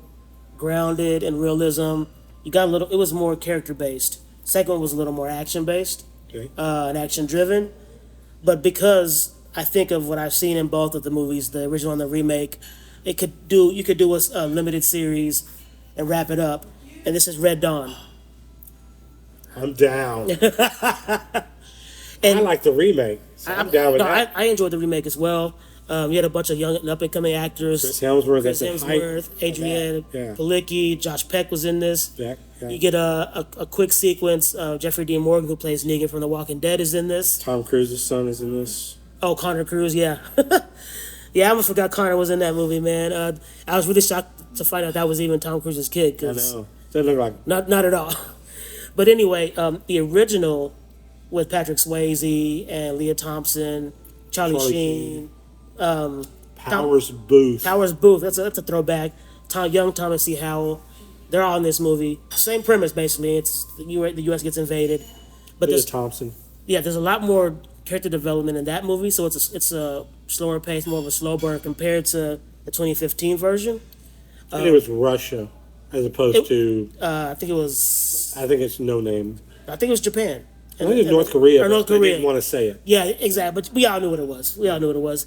grounded in realism. You got a little. It was more character based. Second one was a little more action based, Okay. and action driven. But because I think of what I've seen in both of the movies, the original and the remake, you could do a limited series and wrap it up. And this is Red Dawn. I'm down. And I like the remake. So I'm down with that. I enjoyed the remake as well. You had a bunch of young and up and coming actors. Chris Hemsworth, Chris Hemsworth, Adrienne Yeah. Palicki, Josh Peck was in this. Yeah. You get a quick sequence. Jeffrey Dean Morgan, who plays Negan from The Walking Dead, is in this. Tom Cruise's son is in this. Oh, Connor Cruz, yeah. Yeah, I almost forgot Connor was in that movie, man. I was really shocked to find out that was even Tom Cruise's kid. I know. Doesn't look like Not at all. But anyway, the original with Patrick Swayze and Leah Thompson, Charlie Sheen, Powers Booth. Powers Booth. That's a throwback. Young Thomas C. Howell. They're all in this movie. Same premise basically. It's the U.S. gets invaded, but Leah Thompson. there's a lot more character development in that movie. So it's a slower pace, more of a slow burn compared to the 2015 version. I think it was Russia as opposed to. I think it was. I think it's no name. I think it was Japan. I think it's North Korea. Or North but they Korea. didn't want to say it. Yeah, exactly. But we all knew what it was.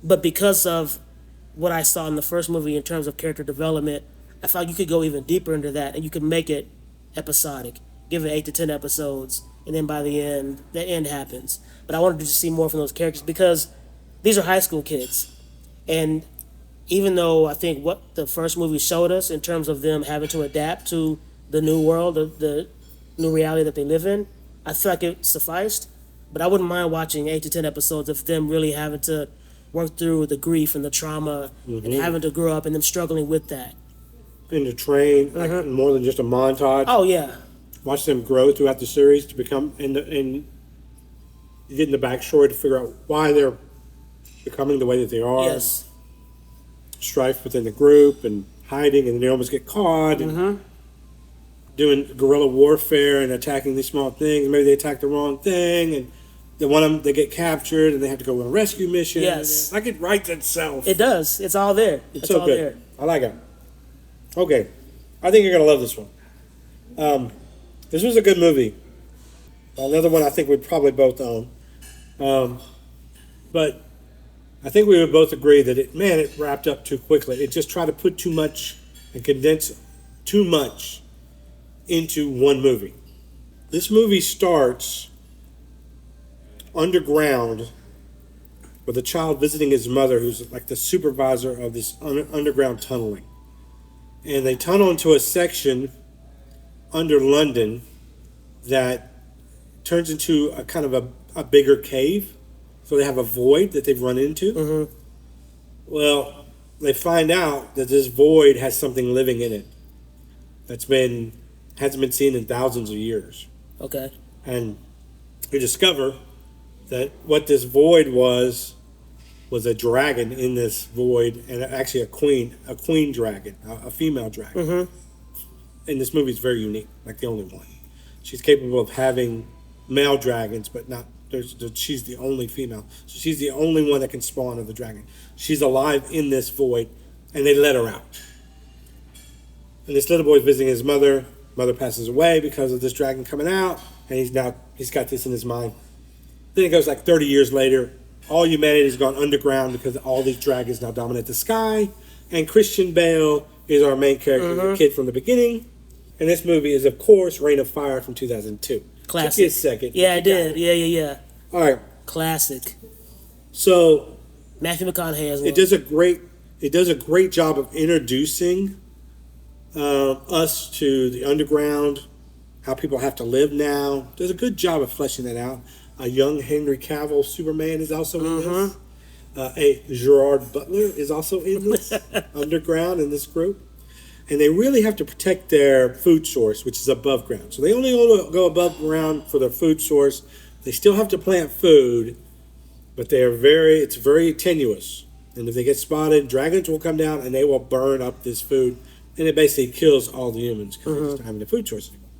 But because of what I saw in the first movie in terms of character development, I felt you could go even deeper into that, and you could make it episodic, give it 8 to 10 episodes, and then by the end happens. But I wanted to see more from those characters because these are high school kids, and even though I think what the first movie showed us in terms of them having to adapt to the new world, the new reality that they live in, I feel like it sufficed. But I wouldn't mind watching 8 to 10 episodes of them really having to work through the grief and the trauma and having to grow up and them struggling with that. In the train, like more than just a montage. Oh, yeah. Watch them grow throughout the series to become and you get in the backstory to figure out why they're becoming the way that they are. Yes. Strife within the group and hiding, and they almost get caught and doing guerrilla warfare and attacking these small things. Maybe they attack the wrong thing, and they get captured, and they have to go on a rescue mission. Yes. Like it writes itself. It does. It's all there. It's It's so all good. there. I like it. Okay, I think you're gonna love this one. This was a good movie. Another one I think we probably both own. But I think we would both agree that it wrapped up too quickly. It just tried to put too much and condense too much into one movie. This movie starts underground with a child visiting his mother, who's like the supervisor of this underground tunneling. And they tunnel into a section under London that turns into a kind of a bigger cave. So they have a void that they've run into. Well, they find out that this void has something living in it hasn't been seen in thousands of years. Okay. And we discover that what this void was a dragon in this void, and actually a queen dragon, a female dragon. And this movie is very unique, like the only one. She's capable of having male dragons, but not. She's the only female, so she's the only one that can spawn of the dragon. She's alive in this void, and they let her out. And this little boy's visiting his mother. Mother passes away because of this dragon coming out, and he's got this in his mind. Then it goes like 30 years later. All humanity has gone underground because all these dragons now dominate the sky. And Christian Bale is our main character, the kid from the beginning. And this movie is, of course, Reign of Fire from 2002. Classic. Took you a second. Yeah, I did. Yeah. All right. Classic. So Matthew McConaughey as well. it does a great job of introducing us to the underground, how people have to live now. Does a good job of fleshing that out. A young Henry Cavill Superman is also in this. A Gerard Butler is also in this underground in this group. And they really have to protect their food source, which is above ground. So they only go above ground for their food source. They still have to plant food, but it's very tenuous. And if they get spotted, dragons will come down and they will burn up this food. And it basically kills all the humans because they don't have any food source anymore.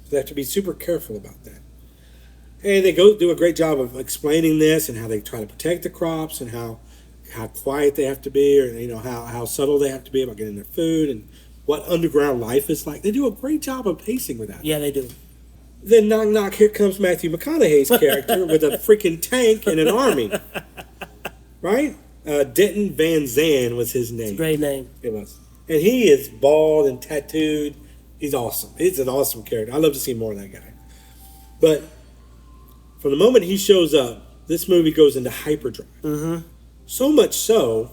So they have to be super careful about that. And they do a great job of explaining this and how they try to protect the crops and how quiet they have to be, or how subtle they have to be about getting their food and what underground life is like. They do a great job of pacing with that. Yeah, they do. Then knock knock, here comes Matthew McConaughey's character with a freaking tank and an army. Right? Denton Van Zandt was his name. It's a great name. It was. And he is bald and tattooed. He's awesome. He's an awesome character. I love to see more of that guy. But from the moment he shows up, this movie goes into hyperdrive. So much so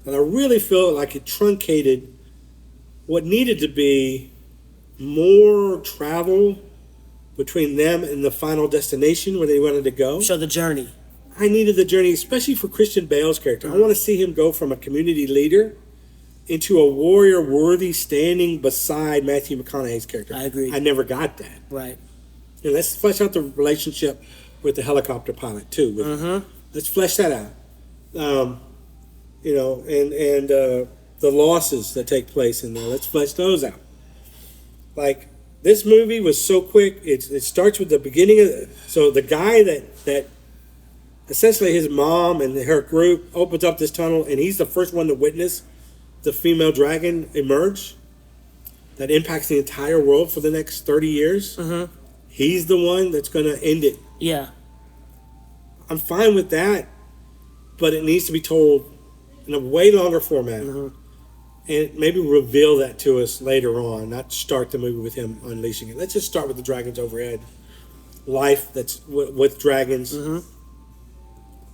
that I really feel like it truncated what needed to be more travel between them and the final destination where they wanted to go. Show the journey. I needed the journey, especially for Christian Bale's character. I want to see him go from a community leader into a warrior worthy standing beside Matthew McConaughey's character. I agree. I never got that. Right. And let's flesh out the relationship with the helicopter pilot too. Let's flesh that out. The losses that take place in there. Let's flesh those out. Like, this movie was so quick. It starts with the beginning of so the guy that essentially his mom and her group opens up this tunnel, and he's the first one to witness the female dragon emerge that impacts the entire world for the next 30 years. He's the one that's going to end it. Yeah. I'm fine with that, but it needs to be told in a way longer format. And maybe reveal that to us later on, not start the movie with him unleashing it. Let's just start with the dragons overhead. Life that's with dragons.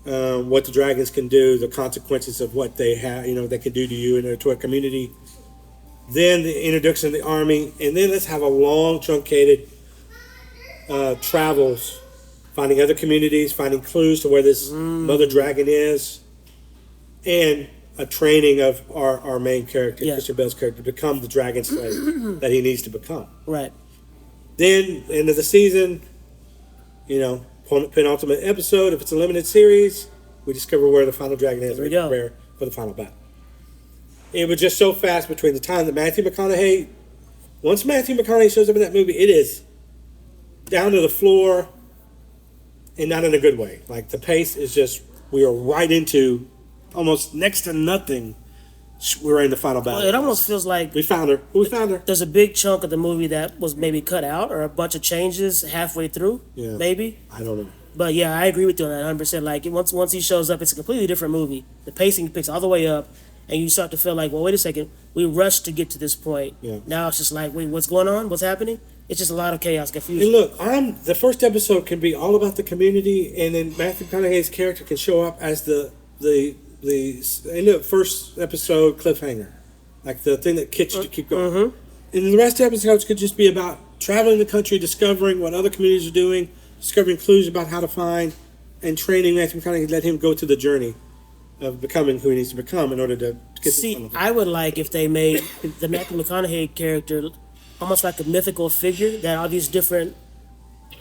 What the dragons can do, the consequences of what they have, they can do to you and to a community. Then the introduction of the army, and then let's have a long, truncated travels, finding other communities, finding clues to where this mother dragon is, and a training of our main character, Christian Bale's character, to become the dragon slayer that he needs to become. Right. Then, end of the season, penultimate episode, if it's a limited series, we discover where the final dragon is. We prepare for the final battle. It was just so fast between the time that once Matthew McConaughey shows up in that movie, it is down to the floor, and not in a good way. Like, the pace is just, we are right into almost next to nothing. We're in the final battle. Well, it almost feels like we found her. There's a big chunk of the movie that was maybe cut out, or a bunch of changes halfway through. Yeah, maybe. I don't know. But yeah, I agree with you on that 100%. Like, once he shows up, it's a completely different movie. The pacing picks all the way up, and you start to feel like, well, wait a second, we rushed to get to this point. Yeah. Now it's just like, wait, what's going on? What's happening? It's just a lot of chaos, confusion. And look, the first episode can be all about the community, and then Matthew McConaughey's character can show up as the end of first episode cliffhanger, like the thing that gets you to keep going. And the rest of the episodes could just be about traveling the country, discovering what other communities are doing, discovering clues about how to find, and training Matthew McConaughey to let him go to the journey of becoming who he needs to become in order to get. See, I would like if they made the Matthew McConaughey character almost like a mythical figure that all these different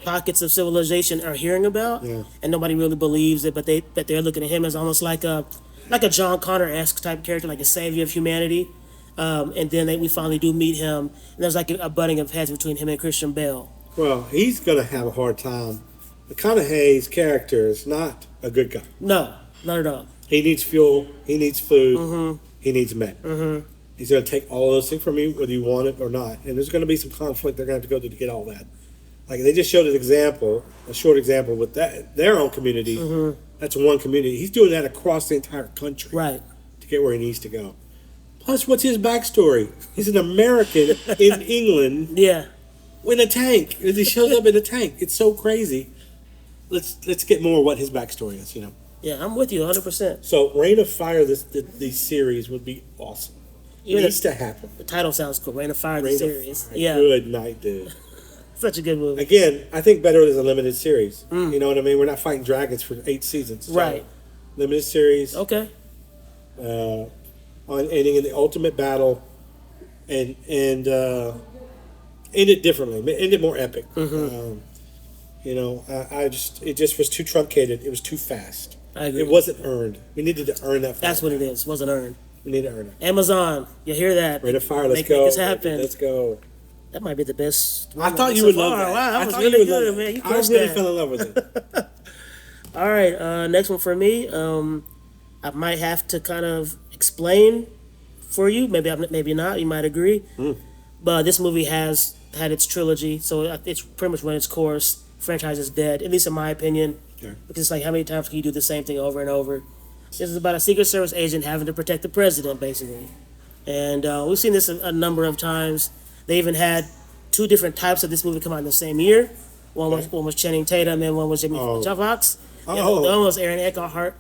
pockets of civilization are hearing about, and nobody really believes it, but they're looking at him as almost like a John Connor-esque type character, like a savior of humanity. And then we finally do meet him, and there's like a butting of heads between him and Christian Bale. Well, he's gonna have a hard time. McConaughey's character is not a good guy. No, not at all. He needs fuel. He needs food. He needs men. He's going to take all those things from you, whether you want it or not. And there's going to be some conflict they're going to have to go through to get all that. Like, they just showed a short example with their own community. That's one community. He's doing that across the entire country. Right. To get where he needs to go. Plus, what's his backstory? He's an American in England. Yeah. In a tank. He shows up in a tank. It's so crazy. Let's get more what his backstory is, Yeah, I'm with you 100%. So, Reign of Fire, this series would be awesome. It needs to happen. The title sounds cool. Reign of Fire, the series. Yeah. Good night, dude. Such a good movie. Again, I think better is a limited series. You know what I mean? We're not fighting dragons for 8 seasons. So Right. limited series. Okay. On ending in the ultimate battle, and end it differently. End it more epic. It just was too truncated. It was too fast. I agree. It wasn't earned. We needed to earn that. That's what it is. Wasn't earned. We need to earn it. Amazon, you hear that? Rate of fire. Let's Make go. this happen. Let's go. That might be the best. I thought you so would love far. that. Wow, that I was thought really you would love good, that. man. You I crushed really that. fell in love with it. All right, next one for me. I might have to kind of explain for you. Maybe not. You might agree. But this movie has had its trilogy, so it's pretty much run its course. Franchise is dead, at least in my opinion. Okay. Because it's like, how many times can you do the same thing over and over? This is about a Secret Service agent having to protect the president, basically. And we've seen this a number of times. They even had 2 different types of this movie come out in the same year. One was Channing Tatum, and one was Jimmy Foxx. The other one was Aaron Eckhart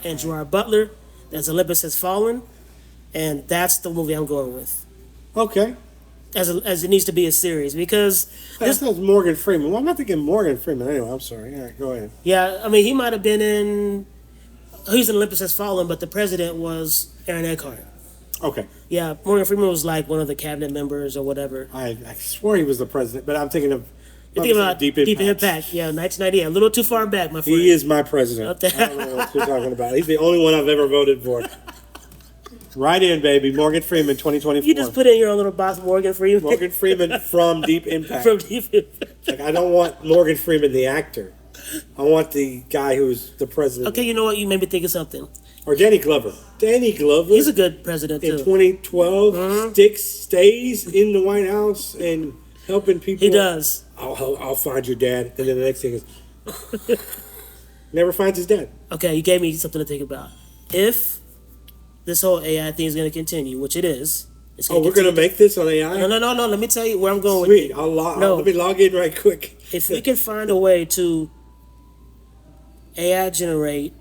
and Gerard Butler. That's Olympus Has Fallen, and that's the movie I'm going with. Okay. As it needs to be a series, because This was Morgan Freeman. Well, I'm not thinking Morgan Freeman. Anyway, I'm sorry. All right, go ahead. yeah, I mean, he might have been in. He's in Olympus Has Fallen, but the president was Aaron Eckhart. Okay. Yeah, Morgan Freeman was like one of the cabinet members or whatever. I swore he was the president, but I'm thinking of. You're thinking about Deep Deep Impact. Impact. Yeah, 1998. A little too far back, my friend. He is my president. Okay. I don't know what you're talking about. He's the only one I've ever voted for. Right in, baby. Morgan Freeman, 2024. You just put in your own little box, Morgan Freeman. Morgan Freeman from Deep Impact. From Deep Impact. Like, I don't want Morgan Freeman, the actor. I want the guy who's the president. Okay, you know what? You made me think of something. Or Danny Glover. Danny Glover. He's a good president, in too. 2012 stays in the White House and helping people. He does. I'll find your dad. And then the next thing is never finds his dad. Okay, you gave me something to think about. If this whole AI thing is going to continue, which it is. It's We're going to make this on AI? No. Let me tell you where I'm going Sweet. with it. Let me log in right quick. If we can find a way to AI generate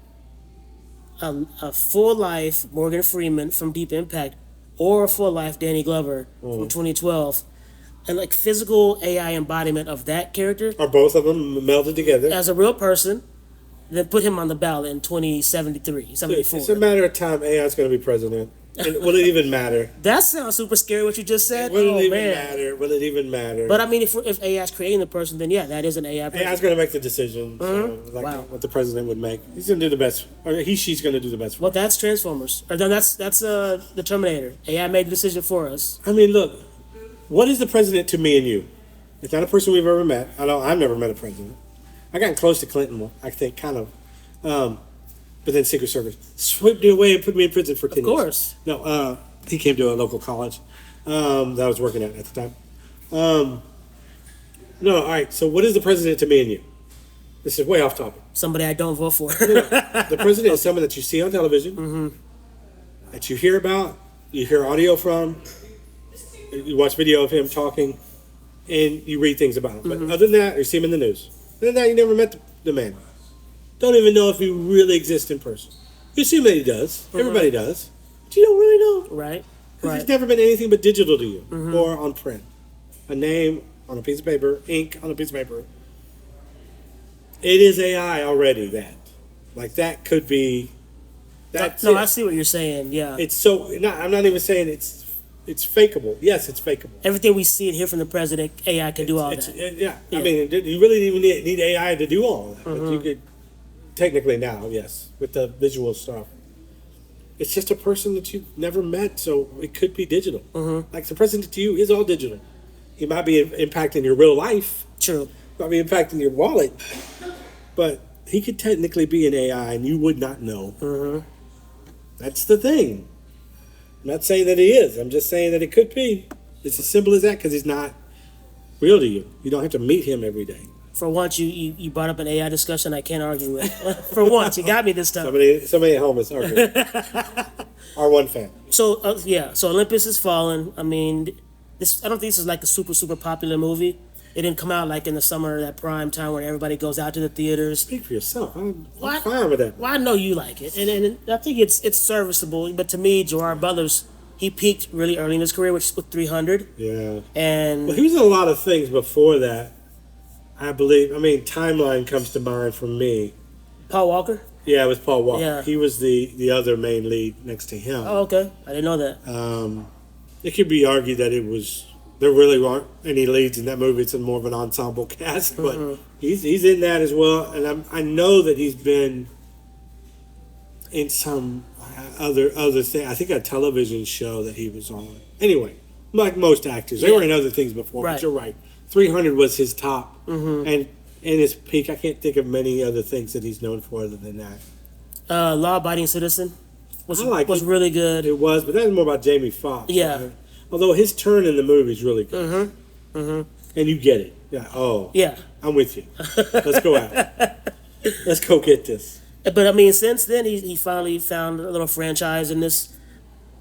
a full life Morgan Freeman from Deep Impact or a full life Danny Glover from 2012, and like physical AI embodiment of that character Are both of them melded together? as a real person, then put him on the ballot in 2073, 74. It's a matter of time AI is going to be president. And will it even matter? That sounds super scary what you just said. Will it even man. matter? Will it even matter? But I mean, if AI is creating the person, then yeah, that is an AI person. AI's going to make the decision. So, like Wow. what the president would make. He's going to do the best. Or she's going to do the best. Well, that's Transformers. Or no, that's the Terminator. AI made the decision for us. I mean, look. What is the president to me and you? It's not a person we've ever met. I've never met a president. I got close to Clinton, I think, kind of. But then Secret Service swept me away and put me in prison for 10 years. Of course. No, he came to a local college that I was working at the time. No, all right. So what is the president to me and you? This is way off topic. Somebody I don't vote for. The president is someone that you see on television, that you hear about, you hear audio from, you watch video of him talking, and you read things about him. But other than that, you see him in the news. Other than that, you never met the man. Don't even know if he really exists in person. You assume that he does. Everybody does. But you don't really know. Right. Because he's never been anything but digital to you, or on print. A name on a piece of paper, ink on a piece of paper. It is AI already, that. Like, that could be... That's No, it. I see what you're saying. Yeah. It's so... I'm not even saying it's fakeable. Yes, it's fakeable. Everything we see and hear from the president, AI can do all that. Yeah. I mean, you really even need AI to do all of that. But you could... Technically now, yes, with the visual stuff. It's just a person that you've never met, so it could be digital. Like, the president to you is all digital. He might be impacting your real life. True. Might be impacting your wallet. But he could technically be an AI and you would not know. That's the thing. I'm not saying that he is. I'm just saying that it could be. It's as simple as that because he's not real to you. You don't have to meet him every day. For once, you brought up an AI discussion I can't argue with. For once, you got me this time. Somebody at home is arguing. R1 fan. So so Olympus Has Fallen. I mean, I don't think this is like a super popular movie. It didn't come out like in the summer, that prime time where everybody goes out to the theaters. Speak for yourself. I'm Well, fine with that. Well, I know you like it, and I think it's serviceable. But to me, Gerard Butler's he peaked really early in his career, which was 300. Yeah. And Well, he was in a lot of things before that. I believe. I mean, Timeline comes to mind for me. Paul Walker. Yeah, it was Paul Walker. Yeah. He was the other main lead next to him. Oh, okay. I didn't know that. It could be argued that it was there really aren't any leads in that movie. It's more of an ensemble cast, but he's in that as well. And I know that he's been in some other thing. I think a television show that he was on. Anyway, like most actors, they were in other things before. Right. But you're right. 300 was his top, and in his peak, I can't think of many other things that he's known for other than that. Law Abiding Citizen was it. really good. It was, but that was more about Jamie Foxx. Yeah. Right? Although his turn in the movie is really good. And you get it. Yeah. Oh. Yeah. I'm with you. Let's go out. Let's go get this. But I mean, since then he finally found a little franchise in this. ...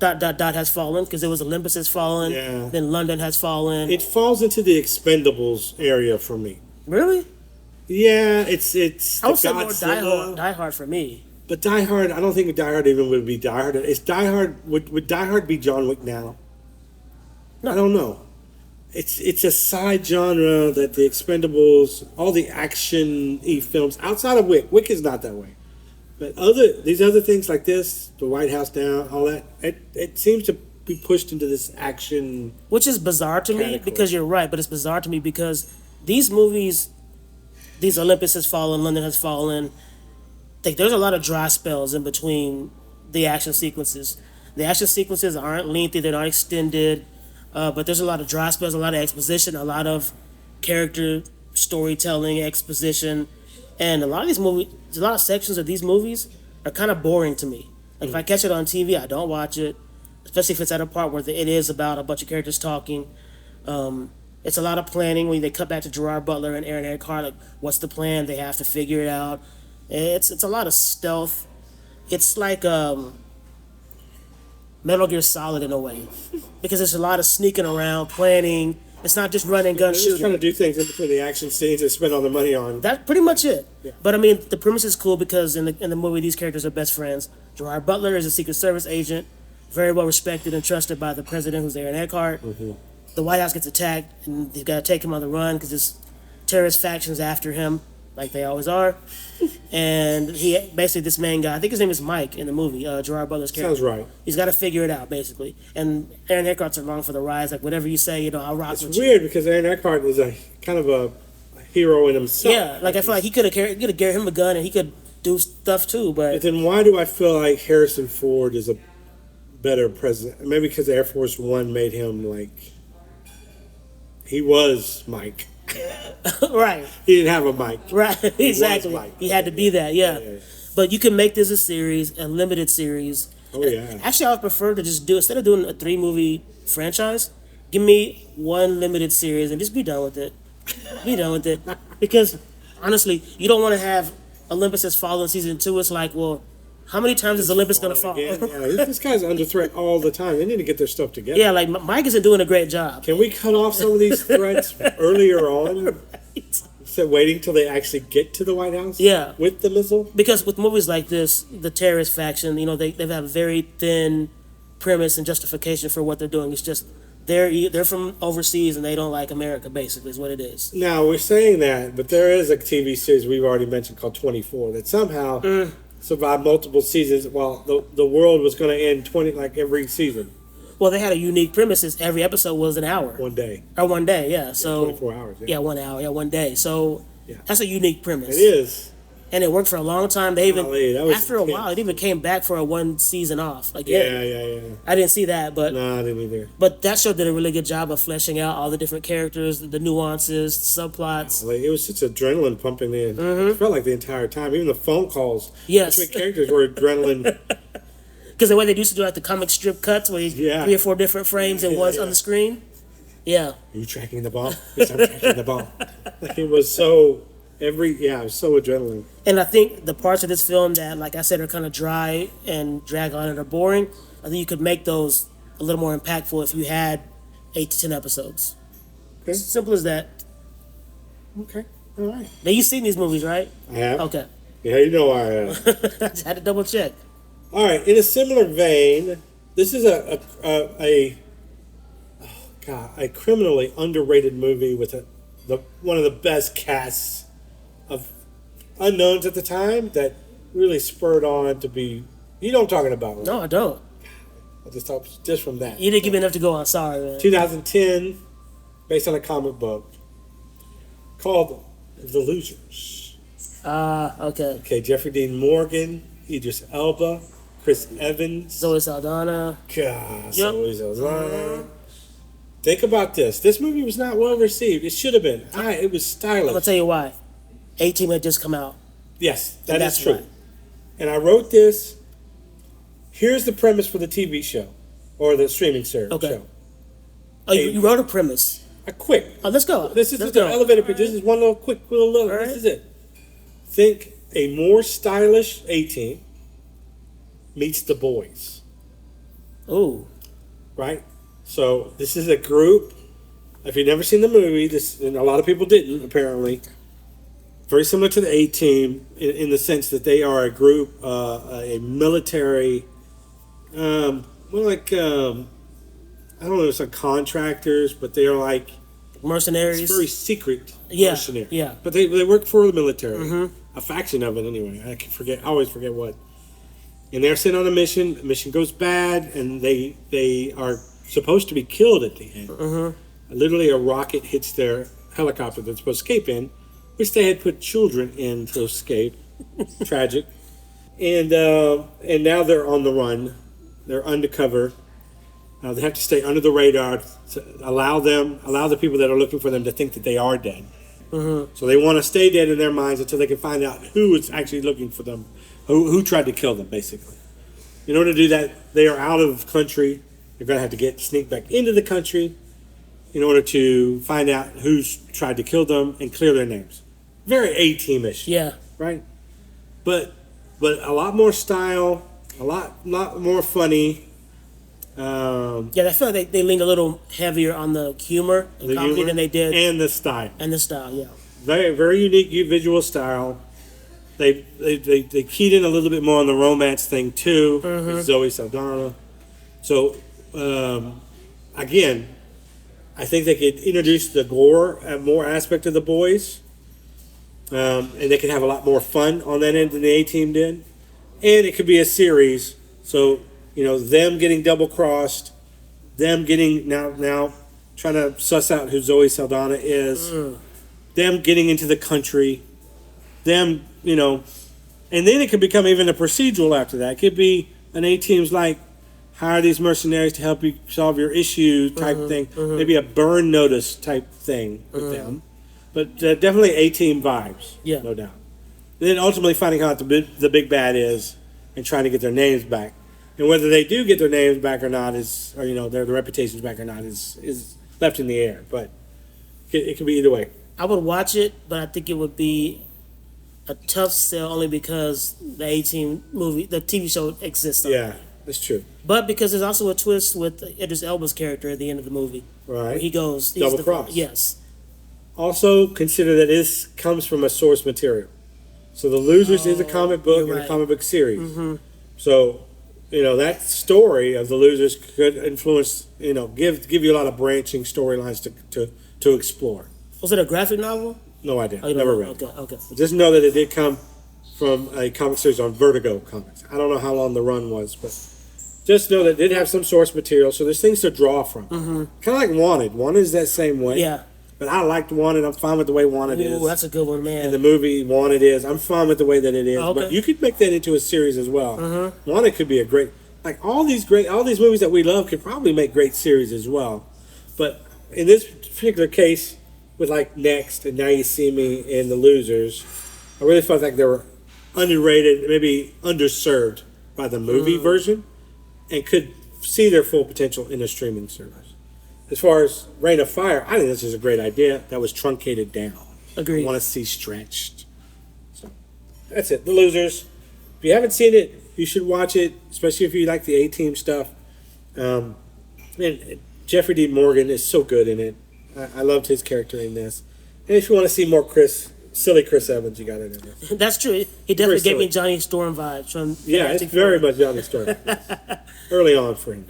has fallen because it was Olympus has fallen. Yeah. Then London has fallen. It falls into the Expendables area for me. Really? Yeah, it's. I would say more Die Hard for me. But Die Hard, I don't think Die Hard even would be Die Hard. It's Die Hard. Would Die Hard be John Wick now? No. I don't know. It's a side genre that the Expendables, all the action-y films outside of Wick. Wick is not that way. But these other things like this, the White House Down, all that, it seems to be pushed into this action. Which is bizarre to me because you're right, but it's bizarre to me because these movies, these Olympus has fallen, London has fallen. There's a lot of dry spells in between the action sequences. The action sequences aren't lengthy, they're not extended, but there's a lot of dry spells, a lot of exposition, a lot of character storytelling, exposition. And a lot of these movies, a lot of sections of these movies are kind of boring to me. Like if I catch it on TV, I don't watch it, especially if it's at a part where it is about a bunch of characters talking. It's a lot of planning when they cut back to Gerard Butler and Aaron Eckhart. Like, what's the plan? They have to figure it out. It's a lot of stealth. It's like Metal Gear Solid in a way, because there's a lot of sneaking around, planning. It's not just running, gun, shooting. Just trying to do things in between the action scenes and spend all the money on. That's pretty much it. Yeah. But I mean, the premise is cool because in the movie, these characters are best friends. Gerard Butler is a Secret Service agent, very well respected and trusted by the president, who's Aaron Eckhart. The White House gets attacked, and they've got to take him on the run because there's terrorist factions after him, like they always are. And this main guy, I think his name is Mike in the movie, Gerard Butler's character. Sounds right. He's got to figure it out, basically. And Aaron Eckhart's along for the ride. Like, whatever you say, I'll rock with you. It's weird because Aaron Eckhart is a kind of a hero in himself. Yeah, like I feel like he could have given him a gun and he could do stuff too, but then why do I feel like Harrison Ford is a better president? Maybe because Air Force One made him like he was Mike. Right. He didn't have a mic. Right, exactly. He had to be that, yeah. But you can make this a series, a limited series. Oh, yeah. Actually, I would prefer to just instead of doing a 3-movie franchise, give me one limited series and just be done with it. Be done with it. Because, honestly, you don't want to have Olympus Has Fallen Season 2. It's like, well, how many times is Olympus going to fall? Yeah, this guy's under threat all the time. They need to get their stuff together. Yeah, like Mike isn't doing a great job. Can we cut off some of these threats earlier on? Right. Instead of waiting till they actually get to the White House? Yeah. With the missile? Because with movies like this, the terrorist faction, they have a very thin premise and justification for what they're doing. It's just they're from overseas and they don't like America, basically, is what it is. Now, we're saying that, but there is a TV series we've already mentioned called 24 that somehow survived multiple seasons while the world was going to end every season. Well, they had a unique premise. Every episode was an hour. One day. Or one day, yeah. So 24 hours. Yeah, 1 hour, yeah, one day. So that's a unique premise. It is. And it worked for a long time. They even after a intense. while, it even came back for a 1 season off. Like Yeah. I didn't see that, but No, I didn't either. But that show did a really good job of fleshing out all the different characters, the nuances, subplots. It was such adrenaline pumping in. It felt like the entire time, even the phone calls. Yes. Between characters were adrenaline. Because the way they used to do like the comic strip cuts, where he's 3 or 4 different frames and one's on the screen. Yeah. Are you tracking the ball? Yes, I'm tracking the ball. Like it was so. It was so adrenaline. And I think the parts of this film that, like I said, are kind of dry and drag on and are boring, I think you could make those a little more impactful if you had 8 to 10 episodes. Okay. Simple as that. Okay. All right. Now, you've seen these movies, right? I have. Okay. Yeah, you know I have. I just had to double check. All right. In a similar vein, This is a criminally underrated movie with one of the best casts of unknowns at the time that really spurred on to be. You know what I'm talking about, right? No, I don't. I just thought just from that. You didn't give me enough to go on. Sorry, man. 2010, based on a comic book called The Losers. Okay. Okay, Jeffrey Dean Morgan, Idris Elba, Chris Evans. Zoe Saldana. God, Yep. Zoe Saldana. Think about this. This movie was not well received. It should have been. It was stylish. I'm gonna tell you why. A-Team had just come out. Yes, that And is that's true. why. And I wrote this. Here's the premise for the TV show or the streaming show. Oh, you wrote a premise. A quick. Oh, let's go. This is Let's the go. elevator pitch. This is one little quick little. All right. This is it. Think a more stylish A-Team meets the boys. Ooh. Right? So this is a group. If you've never seen the movie, and a lot of people didn't apparently. Very similar to the A-Team in the sense that they are a group, a military, more like I don't know, it's like contractors, but they are like Mercenaries. it's very secret Yeah, mercenary. yeah. But they work for the military, a faction of it anyway. I always forget what. And they're sent on a mission. The mission goes bad, and they are supposed to be killed at the end. Literally, a rocket hits their helicopter they're supposed to escape in, which they had put children in to escape. Tragic. And now they're on the run. They're undercover. They have to stay under the radar to allow the people that are looking for them to think that they are dead. So they want to stay dead in their minds until they can find out who is actually looking for them, who tried to kill them, basically. In order to do that, they are out of country. They're going to have to sneak back into the country in order to find out who's tried to kill them and clear their names. Very A-Team-ish. Yeah. Right? But a lot more style, a lot more funny. Yeah, I feel like they leaned a little heavier on the humor and comedy than they did. And the style. And the style, yeah. Very, very unique visual style. They keyed in a little bit more on the romance thing too, with Zoe Saldana. So again, I think they could introduce the gore more aspect of the boys, and they could have a lot more fun on that end than the A-Team did. And it could be a series, so them getting double crossed, them getting now trying to suss out who Zoe Saldana is, them getting into the country, them and then it could become even a procedural after that. It could be an A-Team's like hire these mercenaries to help you solve your issue type thing. Maybe a burn notice type thing with them. But definitely A-Team vibes, no doubt. And then ultimately finding out the big bad is and trying to get their names back. And whether they do get their names back or not their reputations back or not is left in the air. But it can be either way. I would watch it, but I think it would be a tough sell only because the A-Team movie, the TV show exists. Yeah, that's true. But because there's also a twist with Idris Elba's character at the end of the movie. Right. Where he goes... Double cross. Yes. Also, consider that this comes from a source material. So The Losers is a comic book and a comic book series. So, that story of The Losers could influence, give you a lot of branching storylines to explore. Was it a graphic novel? No idea. Oh, you Never don't read know. it. Okay. Just know that it did come from a comic series on Vertigo Comics. I don't know how long the run was, but just know that it did have some source material, so there's things to draw from. Kind of like Wanted. Wanted is that same way. Yeah. But I liked Wanted. I'm fine with the way Wanted is. Ooh, that's a good one, man. And the movie Wanted is. I'm fine with the way that it is. Okay. But you could make that into a series as well. Wanted could be a great... Like, all these movies that we love could probably make great series as well. But in this particular case, with like Next and Now You See Me and The Losers, I really felt like they were underrated, maybe underserved by the movie version, and could see their full potential in a streaming service. As far as Reign of Fire, I think this is a great idea that was truncated down. Agreed. I want to see stretched. So that's it. The Losers. If you haven't seen it, you should watch it, especially if you like the A-Team stuff. And Jeffrey Dean Morgan is so good in it. I loved his character in this. And if you want to see more Chris silly Chris Evans you got in there. That's true. He definitely gave me silly. Johnny Storm vibes from Yeah, it's Fantastic very Four. much Johnny Storm. Early on for him.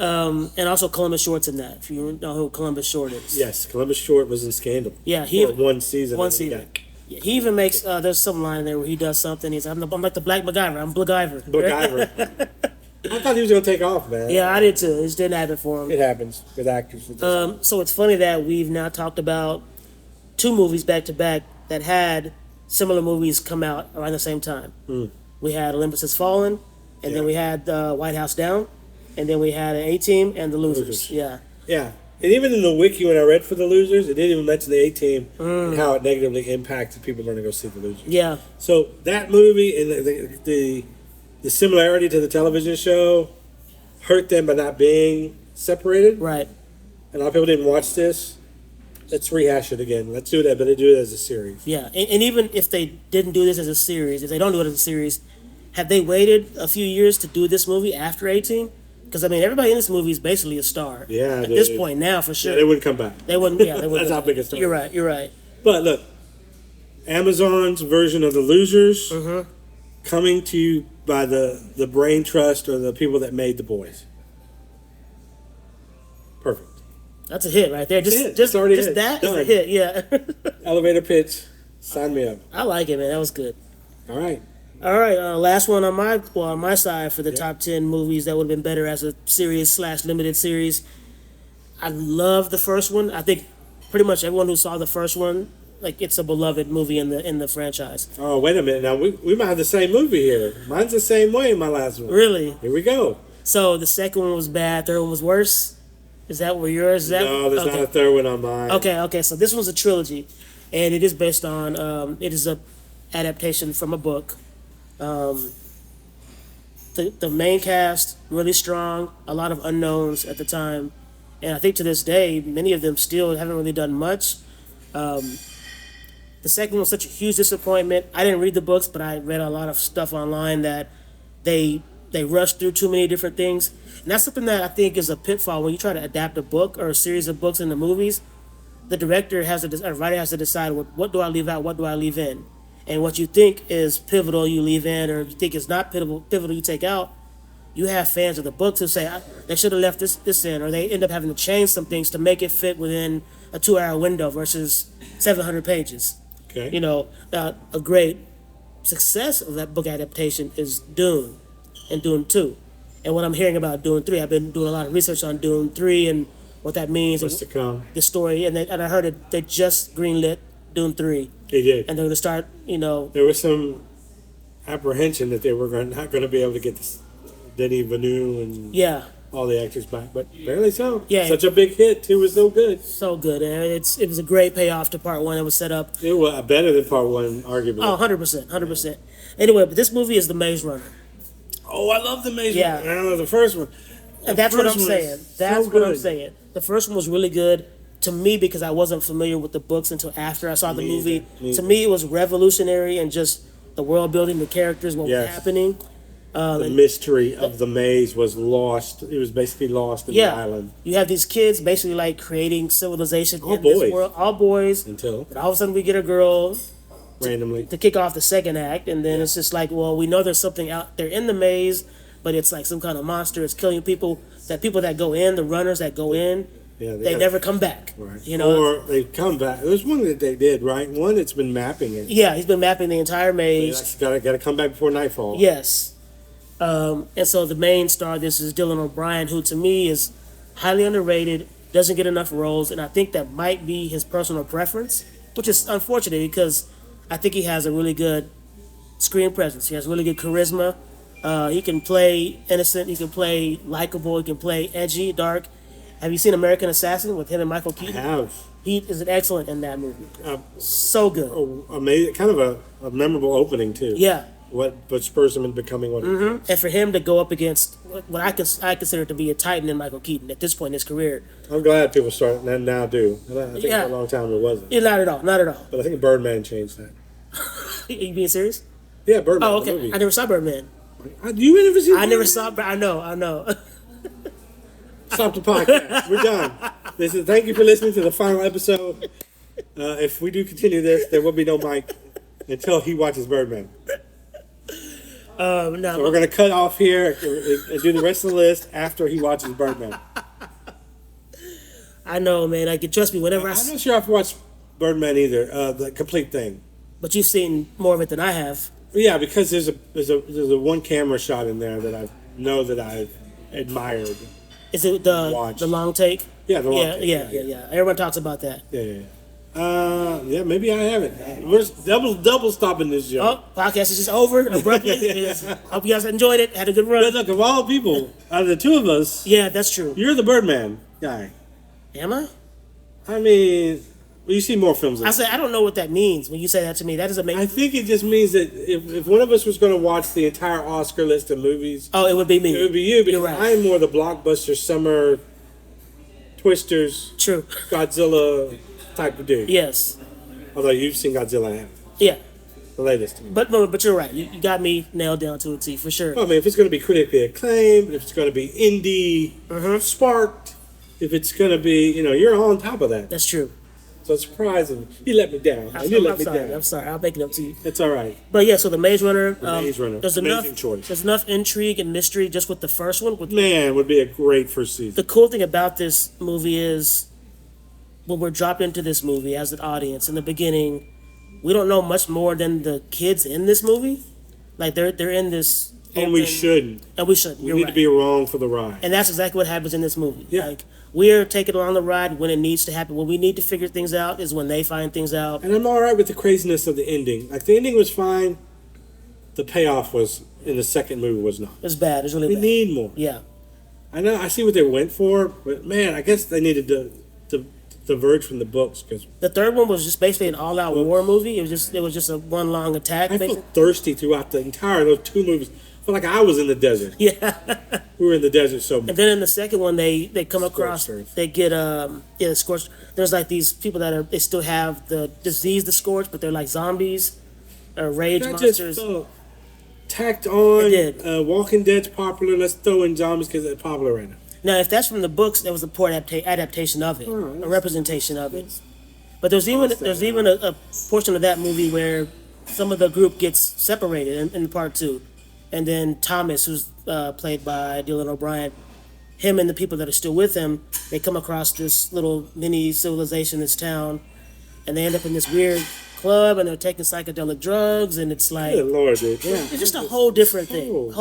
And also Columbus Short's in that. If you know who Columbus Short is. Yes, Columbus Short was in Scandal. Yeah, he for one season. One season. Yeah, he even makes there's some line there where he does something. He's I'm like the Black MacGyver. I'm MacGyver. MacGyver. I thought he was going to take off, man. Yeah, I did too. It just didn't happen for him. It happens with actors. So it's funny that we've now talked about 2 movies back to back that had similar movies come out around the same time. We had Olympus Has Fallen, and then we had White House Down, and then we had an A-Team and The Losers. Yeah. Yeah. And even in the wiki when I read for The Losers, it didn't even mention the A-Team and how it negatively impacted people going to go see The Losers. Yeah. So that movie and the similarity to the television show hurt them by not being separated. Right. And a lot of people didn't watch this. Let's rehash it again. Let's do that, but they do it as a series. Yeah. And even if they didn't do this as a series, if they don't do it as a series, have they waited a few years to do this movie after 18? Because, I mean, everybody in this movie is basically a star. Yeah. At this point now, for sure. Yeah, they wouldn't come back. They wouldn't. Yeah, they wouldn't. That's how big a star. You're right. You're right. But look, Amazon's version of The Losers coming to you by the brain trust or the people that made The Boys. Perfect. That's a hit right there. Just It's already just hit. that is Done. a hit. Yeah. Elevator pitch. Sign me up. I like it, man. That was good. All right. All right, last one on my side for the top 10 movies that would have been better as a series / limited series. I love the first one. I think pretty much everyone who saw the first one, like, it's a beloved movie in the franchise. Oh, wait a minute. Now, we might have the same movie here. Mine's the same way in my last one. Really? Here we go. So the second one was bad. Third one was worse. Is that where yours? Is that? No, there's okay. not a third one on mine. Okay. So this one's a trilogy, and it is based on. It is a adaptation from a book. The main cast really strong. A lot of unknowns at the time, and I think to this day, many of them still haven't really done much. The second one was such a huge disappointment. I didn't read the books, but I read a lot of stuff online that they rushed through too many different things. And that's something that I think is a pitfall when you try to adapt a book or a series of books into movies. The director or writer has to decide what do I leave out, what do I leave in. And what you think is pivotal, you leave in, or you think is not pivotal, you take out. You have fans of the books who say they should have left this in, or they end up having to change some things to make it fit within a 2-hour window versus 700 pages. Okay. You know, a great success of that book adaptation is Dune and Dune 2. And what I'm hearing about Dune 3, I've been doing a lot of research on Dune 3 and what that means. What's to come? The story, and I heard that they just greenlit Dune 3. They did. And they're going to start, There was some apprehension that they were not going to be able to get this Denis Villeneuve and yeah, all the actors back, but barely so. Yeah. Such a big hit, too, was so good. so good. And it was a great payoff to part one. It was set up. It was better than part one, arguably. Oh, 100%. Anyway, but this movie is The Maze Runner. Oh, I love the Maze Yeah. Runner. I love the first one. And that's what I'm first one saying. is That's so what I'm good. saying. The first one was really good to me because I wasn't familiar with the books until after I saw the Me movie. either. To me, it was revolutionary and just the world building, the characters, what was Yes. happening. The mystery of the maze was lost. It was basically lost in the Yeah, island you have these kids basically like creating civilization All in this boys. world, all boys. until But all of a sudden, we get a girl randomly. to kick off the second act, and then it's just like, well, we know there's something out there in the maze, but it's like some kind of monster. It's killing people. People that go in, the runners that go in, Yeah, they never come back. Right. You know. Or they come back. There's one that they did, right? One that's been mapping it. Yeah, he's been mapping the entire maze. Gotta come back before nightfall. Yes. And so the main star of this is Dylan O'Brien, who to me is highly underrated, doesn't get enough roles, and I think that might be his personal preference, which is unfortunate because I think he has a really good screen presence. He has really good charisma. He can play innocent, he can play likable, he can play edgy, dark. Have you seen American Assassin with him and Michael I Keaton? have. He is excellent in that movie. Uh, So good. Amazing, kind of a memorable opening too. Yeah. What spurs him into becoming one. And for him to go up against what I consider to be a titan in Michael Keaton at this point in his career, I'm glad people start and now do. And I think Yeah. for a long time it wasn't. yeah, not at all. But I think Birdman changed that. Are you being serious? Yeah, Birdman. Oh, the okay. movie. I never saw Birdman. You never seen? I never Birdman? saw. I know. Stop the podcast. We're done. Thank you for listening to the final episode. If we do continue this, there will be no Mike. until he watches Birdman. No, So we're gonna cut off here and do the rest of the list after he watches Birdman. I know, man. Like, trust me, whenever I'm not sure I've watched Birdman either, the complete thing. but you've seen more of it than I have. Yeah, because there's a one camera shot in there that I know that I've admired. Is it Watch. the long take? Yeah, the long Yeah, take. yeah. Everyone talks about that. Yeah, maybe I haven't. We're double stopping this show. Oh, podcast is just over abruptly. Hope you guys enjoyed it. Had a good run. But look, of all people, out of the two of us, Yeah, that's true. you're the Birdman guy. Am I? I mean, well, you see more films than I said I don't know what that means when you say that to me. That doesn't make. I think it just means that if one of us was going to watch the entire Oscar list of movies, Oh, it would be me. it would be you, because You're right. I'm more the blockbuster summer twisters, True. Godzilla type of dude. Yes. Although you've seen Godzilla, I haven't. Yeah. The latest. But you're right. You got me nailed down to a T for sure. Well, I mean, if it's going to be critically acclaimed, if it's going to be indie sparked, if it's going to be, you're on top of that. That's true. So it's surprising. You let me down. You let me down. I'm sorry. I'll make it up to you. It's all right. But yeah, so the Maze Runner. Maze Runner. There's Amazing enough. choice. There's enough intrigue and mystery just with the first one. Man, would be a great first season. The cool thing about this movie is when we're dropped into this movie as an audience in the beginning, we don't know much more than the kids in this movie. Like they're in this. And we shouldn't. And we shouldn't. We need to be along for the ride. And that's exactly what happens in this movie. Yeah. Like we're taken along the ride when it needs to happen. When we need to figure things out is when they find things out. And I'm all right with the craziness of the ending. Like, the ending was fine. The payoff was, in the second movie, was not. It's bad. It's really We bad. need more. Yeah. I know. I see what they went for, but man, I guess they needed to diverge from the books, because The third one was just basically an all-out war movie. It was just a one long attack. I Basically. felt thirsty throughout the entire those two movies. I felt like I was in the desert. Yeah. We were in the desert so much. And then in the second one, they come across, Scorched earth. they get the scorched. There's like these people they still have the disease, the scorch, but they're like zombies or rage That just monsters. felt tacked on. It did. Walking Dead's popular. Let's throw in zombies because they're popular right now. Now, if that's from the books, there was a poor adaptation of it, a representation of it. But there's even a portion of that movie where some of the group gets separated in part two, and then Thomas, who's played by Dylan O'Brien, him and the people that are still with him, they come across this little mini civilization, this town, and they end up in this weird club, and they're taking psychedelic drugs, and it's like Good Lord, dude. Yeah. it's just a whole different thing,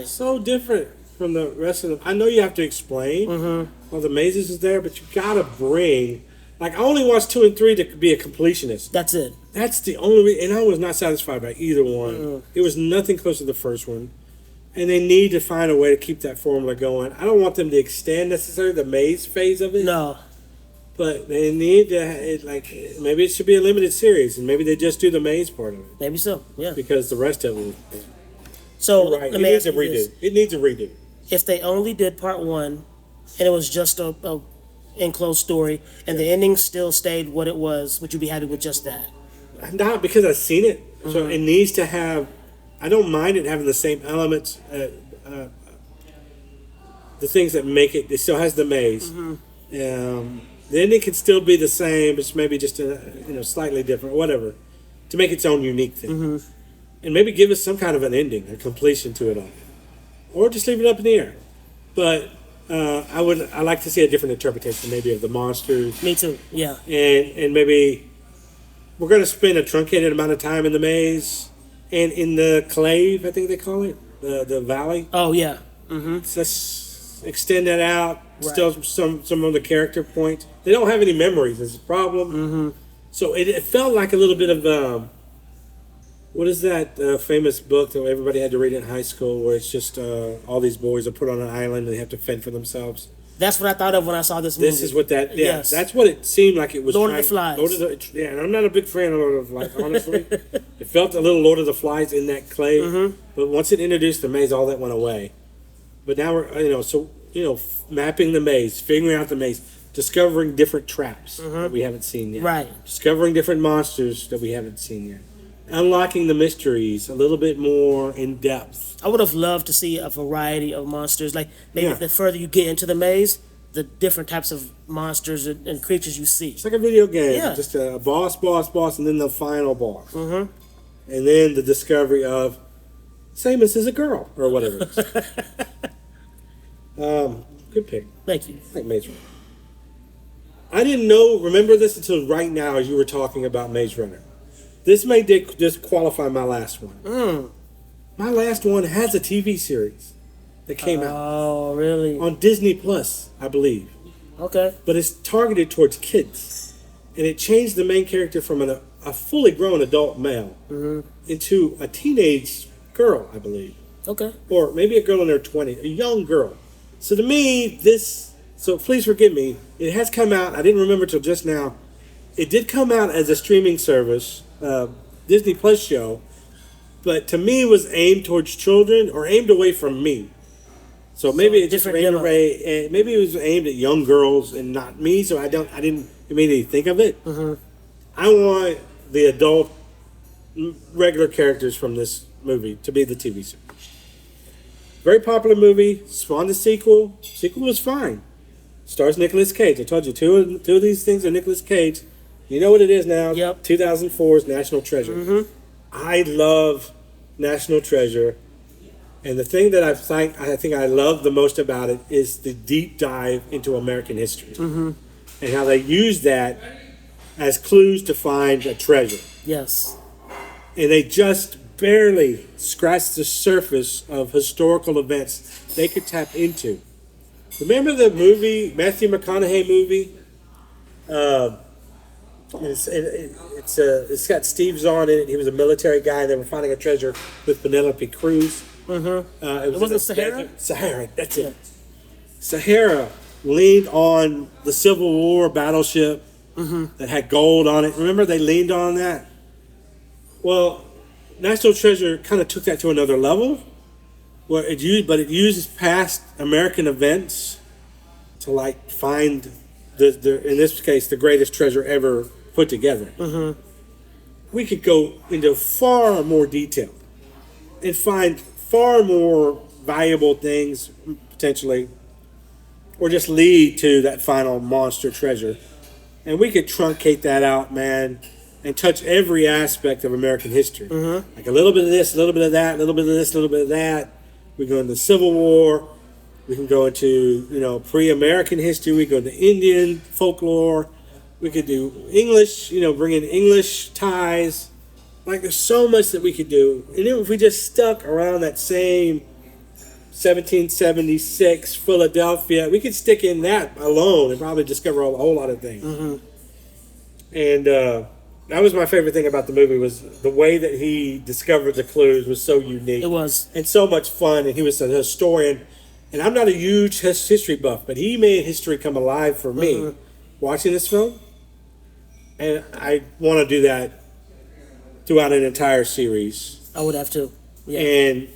So different from the rest of them. I know you have to explain all the mazes is there, but you gotta bring. Like, I only watched 2 and 3 to be a completionist. That's it. That's the only and I was not satisfied by either one. It was nothing close to the first one. And they need to find a way to keep that formula going. I don't want them to extend necessarily the maze phase of it. No, But they need to, maybe it should be a limited series, and maybe they just do the maze part of it. maybe so. Yeah. Because the rest of it, So right, let it me needs ask a you this. redo. It needs a redo. If they only did part one and it was just a enclosed story and the ending still stayed what it was, would you be happy with just that? Not because I've seen it, so it needs to have. I don't mind it having the same elements, the things that make it. It still has the maze. The ending can still be the same, but it's maybe just slightly different, whatever, to make its own unique thing, and maybe give us some kind of an ending, a completion to it all, or just leave it up in the air. But I like to see a different interpretation, maybe, of the monsters. Me too. Yeah. And maybe we're going to spend a truncated amount of time in the maze and in the clave, I think they call it, the valley. Oh yeah. So let's extend that out. Right. Still some of the character points. They don't have any memories. Is the problem. So it felt like a little bit of what is that famous book that everybody had to read in high school, where it's just all these boys are put on an island and they have to fend for themselves. That's what I thought of when I saw this movie. This is what that. Yeah, Yes. that's what it seemed like it was. Lord of the Flies. And I'm not a big fan of Lord of the Flies, honestly. It felt a little Lord of the Flies in that clay, but once it introduced the maze, all that went away. But now we're, mapping the maze, figuring out the maze, discovering different traps that we haven't seen yet. Right. Discovering different monsters that we haven't seen yet. Unlocking the mysteries a little bit more in depth. I would have loved to see a variety of monsters. Like maybe Yeah. the further you get into the maze, the different types of monsters and creatures you see. It's like a video game. Yeah. Just a boss, and then the final boss. and then the discovery of Samus is a girl or whatever. Good pick. Thank you. Like Maze Runner. I didn't remember this until right now as you were talking about Maze Runner. This may disqualify my last one. My last one has a TV series that came out. Oh, really? On Disney Plus, I believe. Okay. But it's targeted towards kids. And it changed the main character from a fully grown adult male into a teenage girl, I believe. Okay. Or maybe a girl in her 20s, a young girl. So to me, so please forgive me, it has come out, I didn't remember till just now, it did come out as a streaming service, Disney Plus show, but to me was aimed towards children or aimed away from me. So maybe it just maybe it was aimed at young girls and not me, so I didn't immediately think of it. I want the adult, regular characters from this movie to be the TV series. Very popular movie, spawned a sequel. Sequel was fine. Stars Nicolas Cage. I told you, two of these things are Nicolas Cage. You know what it is now. Yep. 2004's National Treasure. I love National Treasure. And the thing that I think I love the most about it is the deep dive into American history. And how they use that as clues to find a treasure. Yes. And they just barely scratch the surface of historical events they could tap into. Remember the movie, Matthew McConaughey movie? It's got Steve Zahn in it. He was a military guy. They were finding a treasure with Penelope Cruz. It wasn't Sahara? Sahara, that's it. Sahara leaned on the Civil War battleship that had gold on it. Remember they leaned on that? Well, National Treasure kind of took that to another level, where it uses past American events to like find in this case the greatest treasure ever put together. We could go into far more detail and find far more valuable things potentially, or just lead to that final monster treasure, and we could truncate that out, man. And touch every aspect of American history. Like a little bit of this, a little bit of that, a little bit of this, a little bit of that. We go into the Civil War. We can go into, pre-American history. We go into Indian folklore. We could do English, bring in English ties. Like there's so much that we could do. And even if we just stuck around that same 1776 Philadelphia, we could stick in that alone and probably discover a whole lot of things. And, that was my favorite thing about the movie, was the way that he discovered the clues was so unique. It was. And so much fun, and he was a historian. And I'm not a huge history buff, but he made history come alive for me watching this film. And I want to do that throughout an entire series. I would have to. Yeah. And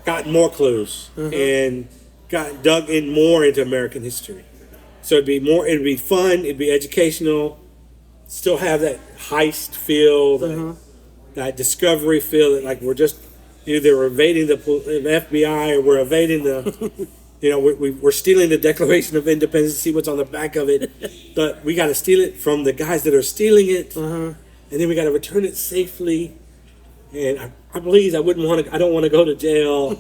got more clues and got dug in more into American history. So it'd be fun, it'd be educational. Still have that heist feel, that discovery feel, that like we're just either we're evading the FBI or we're evading the, we're stealing the Declaration of Independence to see what's on the back of it, but we got to steal it from the guys that are stealing it, and then we got to return it safely. And I believe I don't want to go to jail,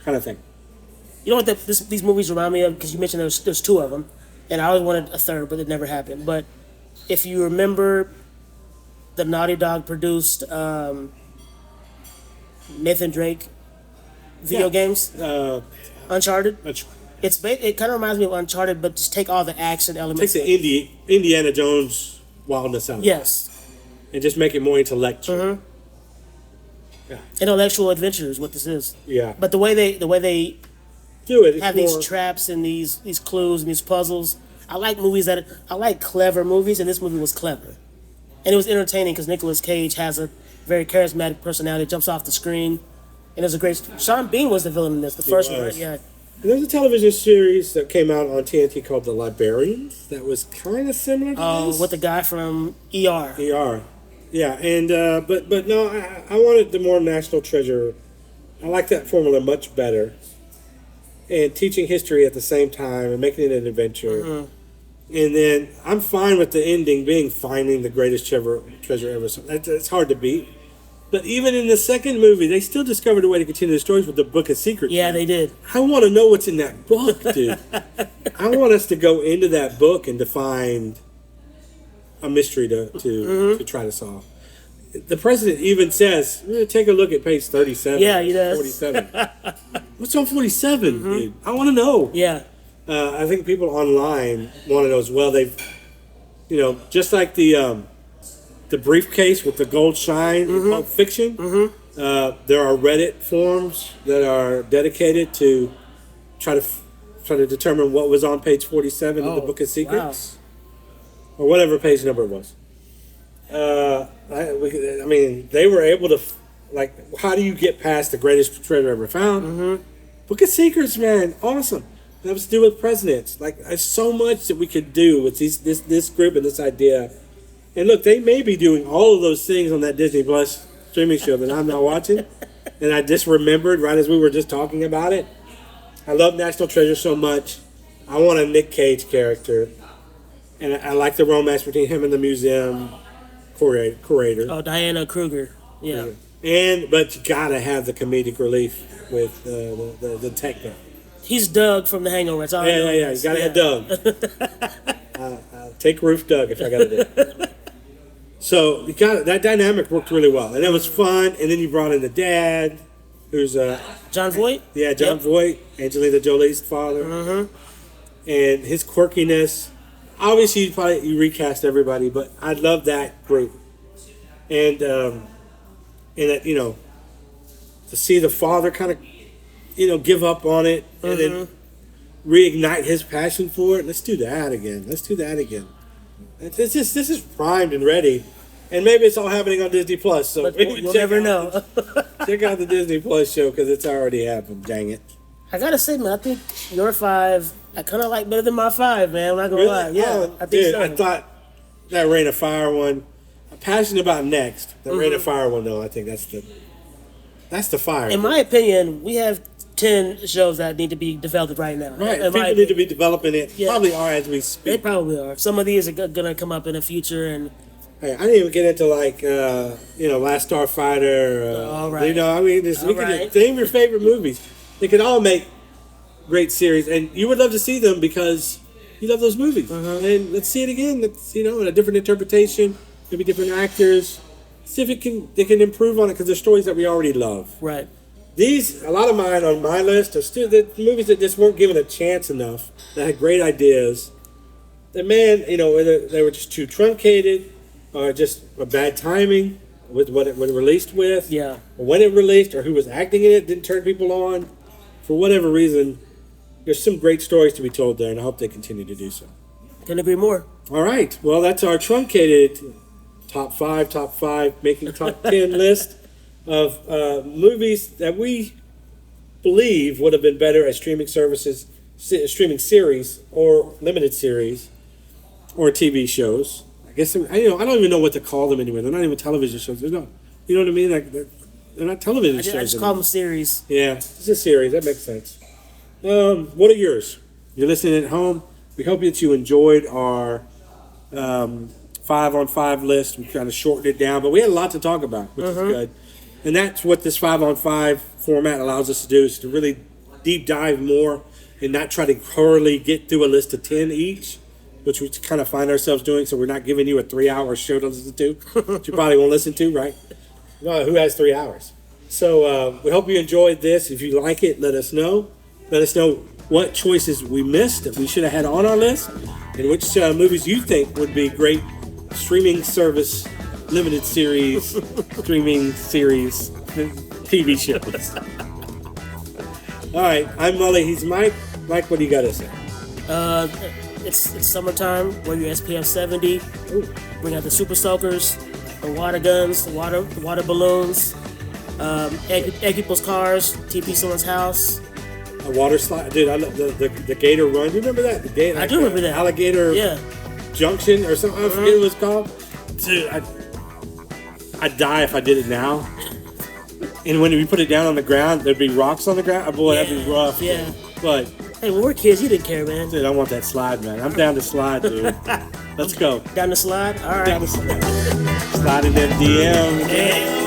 kind of thing. You know what these movies remind me of? Because you mentioned there's two of them, and I always wanted a third, but it never happened. But if you remember, the Naughty Dog produced Nathan Drake video games, Uncharted. It kind of reminds me of Uncharted, but just take all the action elements. Take the Indiana Jones wildness out. Yes. And just make it more intellectual. Yeah. Intellectual adventure is what this is. Yeah. But the way they do it, have these traps and these clues and these puzzles. I like clever movies, and this movie was clever. And it was entertaining because Nicolas Cage has a very charismatic personality, jumps off the screen, and it was a great... Sean Bean was the villain in this, the first one, right? Yeah. And there's a television series that came out on TNT called The Librarians that was kind of similar to this. With the guy from ER. ER. Yeah, and but no, I wanted the more National Treasure. I like that formula much better. And teaching history at the same time and making it an adventure. And then I'm fine with the ending being finding the greatest treasure ever. It's hard to beat. But even in the second movie, they still discovered a way to continue the stories with the Book of Secrets. Yeah, man. they did. I want to know what's in that book, dude. I want us to go into that book and to find a mystery to try to solve. The president even says, take a look at page 37. Yeah, he does. 47. What's on 47, dude? I want to know. Yeah. I think people online want to know as well. They've, just like the briefcase with the gold shine in Pulp Fiction, there are Reddit forums that are dedicated to try to determine what was on page 47 of the Book of Secrets, or whatever page number it was. I mean, they were able to, how do you get past the greatest treasure ever found? Book of Secrets, man, awesome. That was to do with presidents. There's so much that we could do with this group and this idea. And look, they may be doing all of those things on that Disney Plus streaming show that I'm not watching. And I just remembered right as we were just talking about it. I love National Treasure so much. I want a Nick Cage character. And I like the romance between him and the museum curator. Oh, Diana Kruger. Yeah. But you gotta have the comedic relief with the tech guy. He's Doug from The Hangover. That's all. Yeah. You gotta have Doug. I'll take Roof Doug if I gotta do it. So that dynamic worked really well, and it was fun. And then you brought in the dad, who's John Voight. Yeah, John Voight, Angelina Jolie's father, and his quirkiness. Obviously, you recast everybody, but I love that group, and that to see the father kind of give up on it and then reignite his passion for it. Let's do that again. This is primed and ready, and maybe it's all happening on Disney Plus. So you'll never know. Check out the Disney Plus show because it's already happened. Dang it! I gotta say, man, I think your 5 I kind of like better than my 5, man. I'm not gonna lie. Yeah, I think so. I thought that Rain of Fire one. I'm passionate about next. The Rain of Fire one, though. I think that's the fire. In my opinion, we have 10 shows that need to be developed right now. Right, people need to be developing it. Yeah. Probably are as we speak. They probably are. Some of these are gonna come up in the future, and hey, I didn't even get into Last Starfighter. All right. Could name your favorite movies. They could all make great series, and you would love to see them because you love those movies. And let's see it again. Let's in a different interpretation, maybe different actors. See if they can improve on it because they're stories that we already love. Right. A lot of mine on my list are still the movies that just weren't given a chance enough. That had great ideas. That whether they were just too truncated, or just a bad timing with what it released with. Yeah. Or when it released, or who was acting in it didn't turn people on. For whatever reason, there's some great stories to be told there, and I hope they continue to do so. Couldn't agree more. All right. Well, that's our truncated top 5, making top 10 list of movies that we believe would have been better as streaming services, streaming series, or limited series, or TV shows. I guess I don't even know what to call them anymore. They're not even television shows. They're not. You know what I mean? They're not television shows. I just call them series. Yeah, it's a series. That makes sense. What are yours? You're listening at home. We hope that you enjoyed our 5-on-5 list. We kind of shortened it down, but we had a lot to talk about, which is good. And that's what this 5-on-5 format allows us to do, is to really deep dive more and not try to thoroughly get through a list of 10 each, which we kind of find ourselves doing. So we're not giving you a 3-hour show to listen to, which you probably won't listen to, right? Well, who has 3 hours? So we hope you enjoyed this. If you like it, let us know. Let us know what choices we missed that we should have had on our list, and which movies you think would be great streaming service, limited series, streaming series, TV shows. All right, I'm Mulley. He's Mike. Mike, what do you got to say? It's summertime. Wear your SPF 70. Bring out the super soakers, the water guns, the water balloons. Egg people's cars. TP someone's house. A water slide, dude. I love the Gator Run. You remember that? I do remember that. Alligator Junction or something. I forget what it was called. Dude, I'd die if I did it now. And when we put it down on the ground, there'd be rocks on the ground. Oh, boy, that'd be rough. Yeah. But hey, when we're kids, you didn't care, man. Dude, I want that slide, man. I'm down to slide, dude. Let's go. Down the slide? All right. Down the slide. Slide in that DM. Yeah.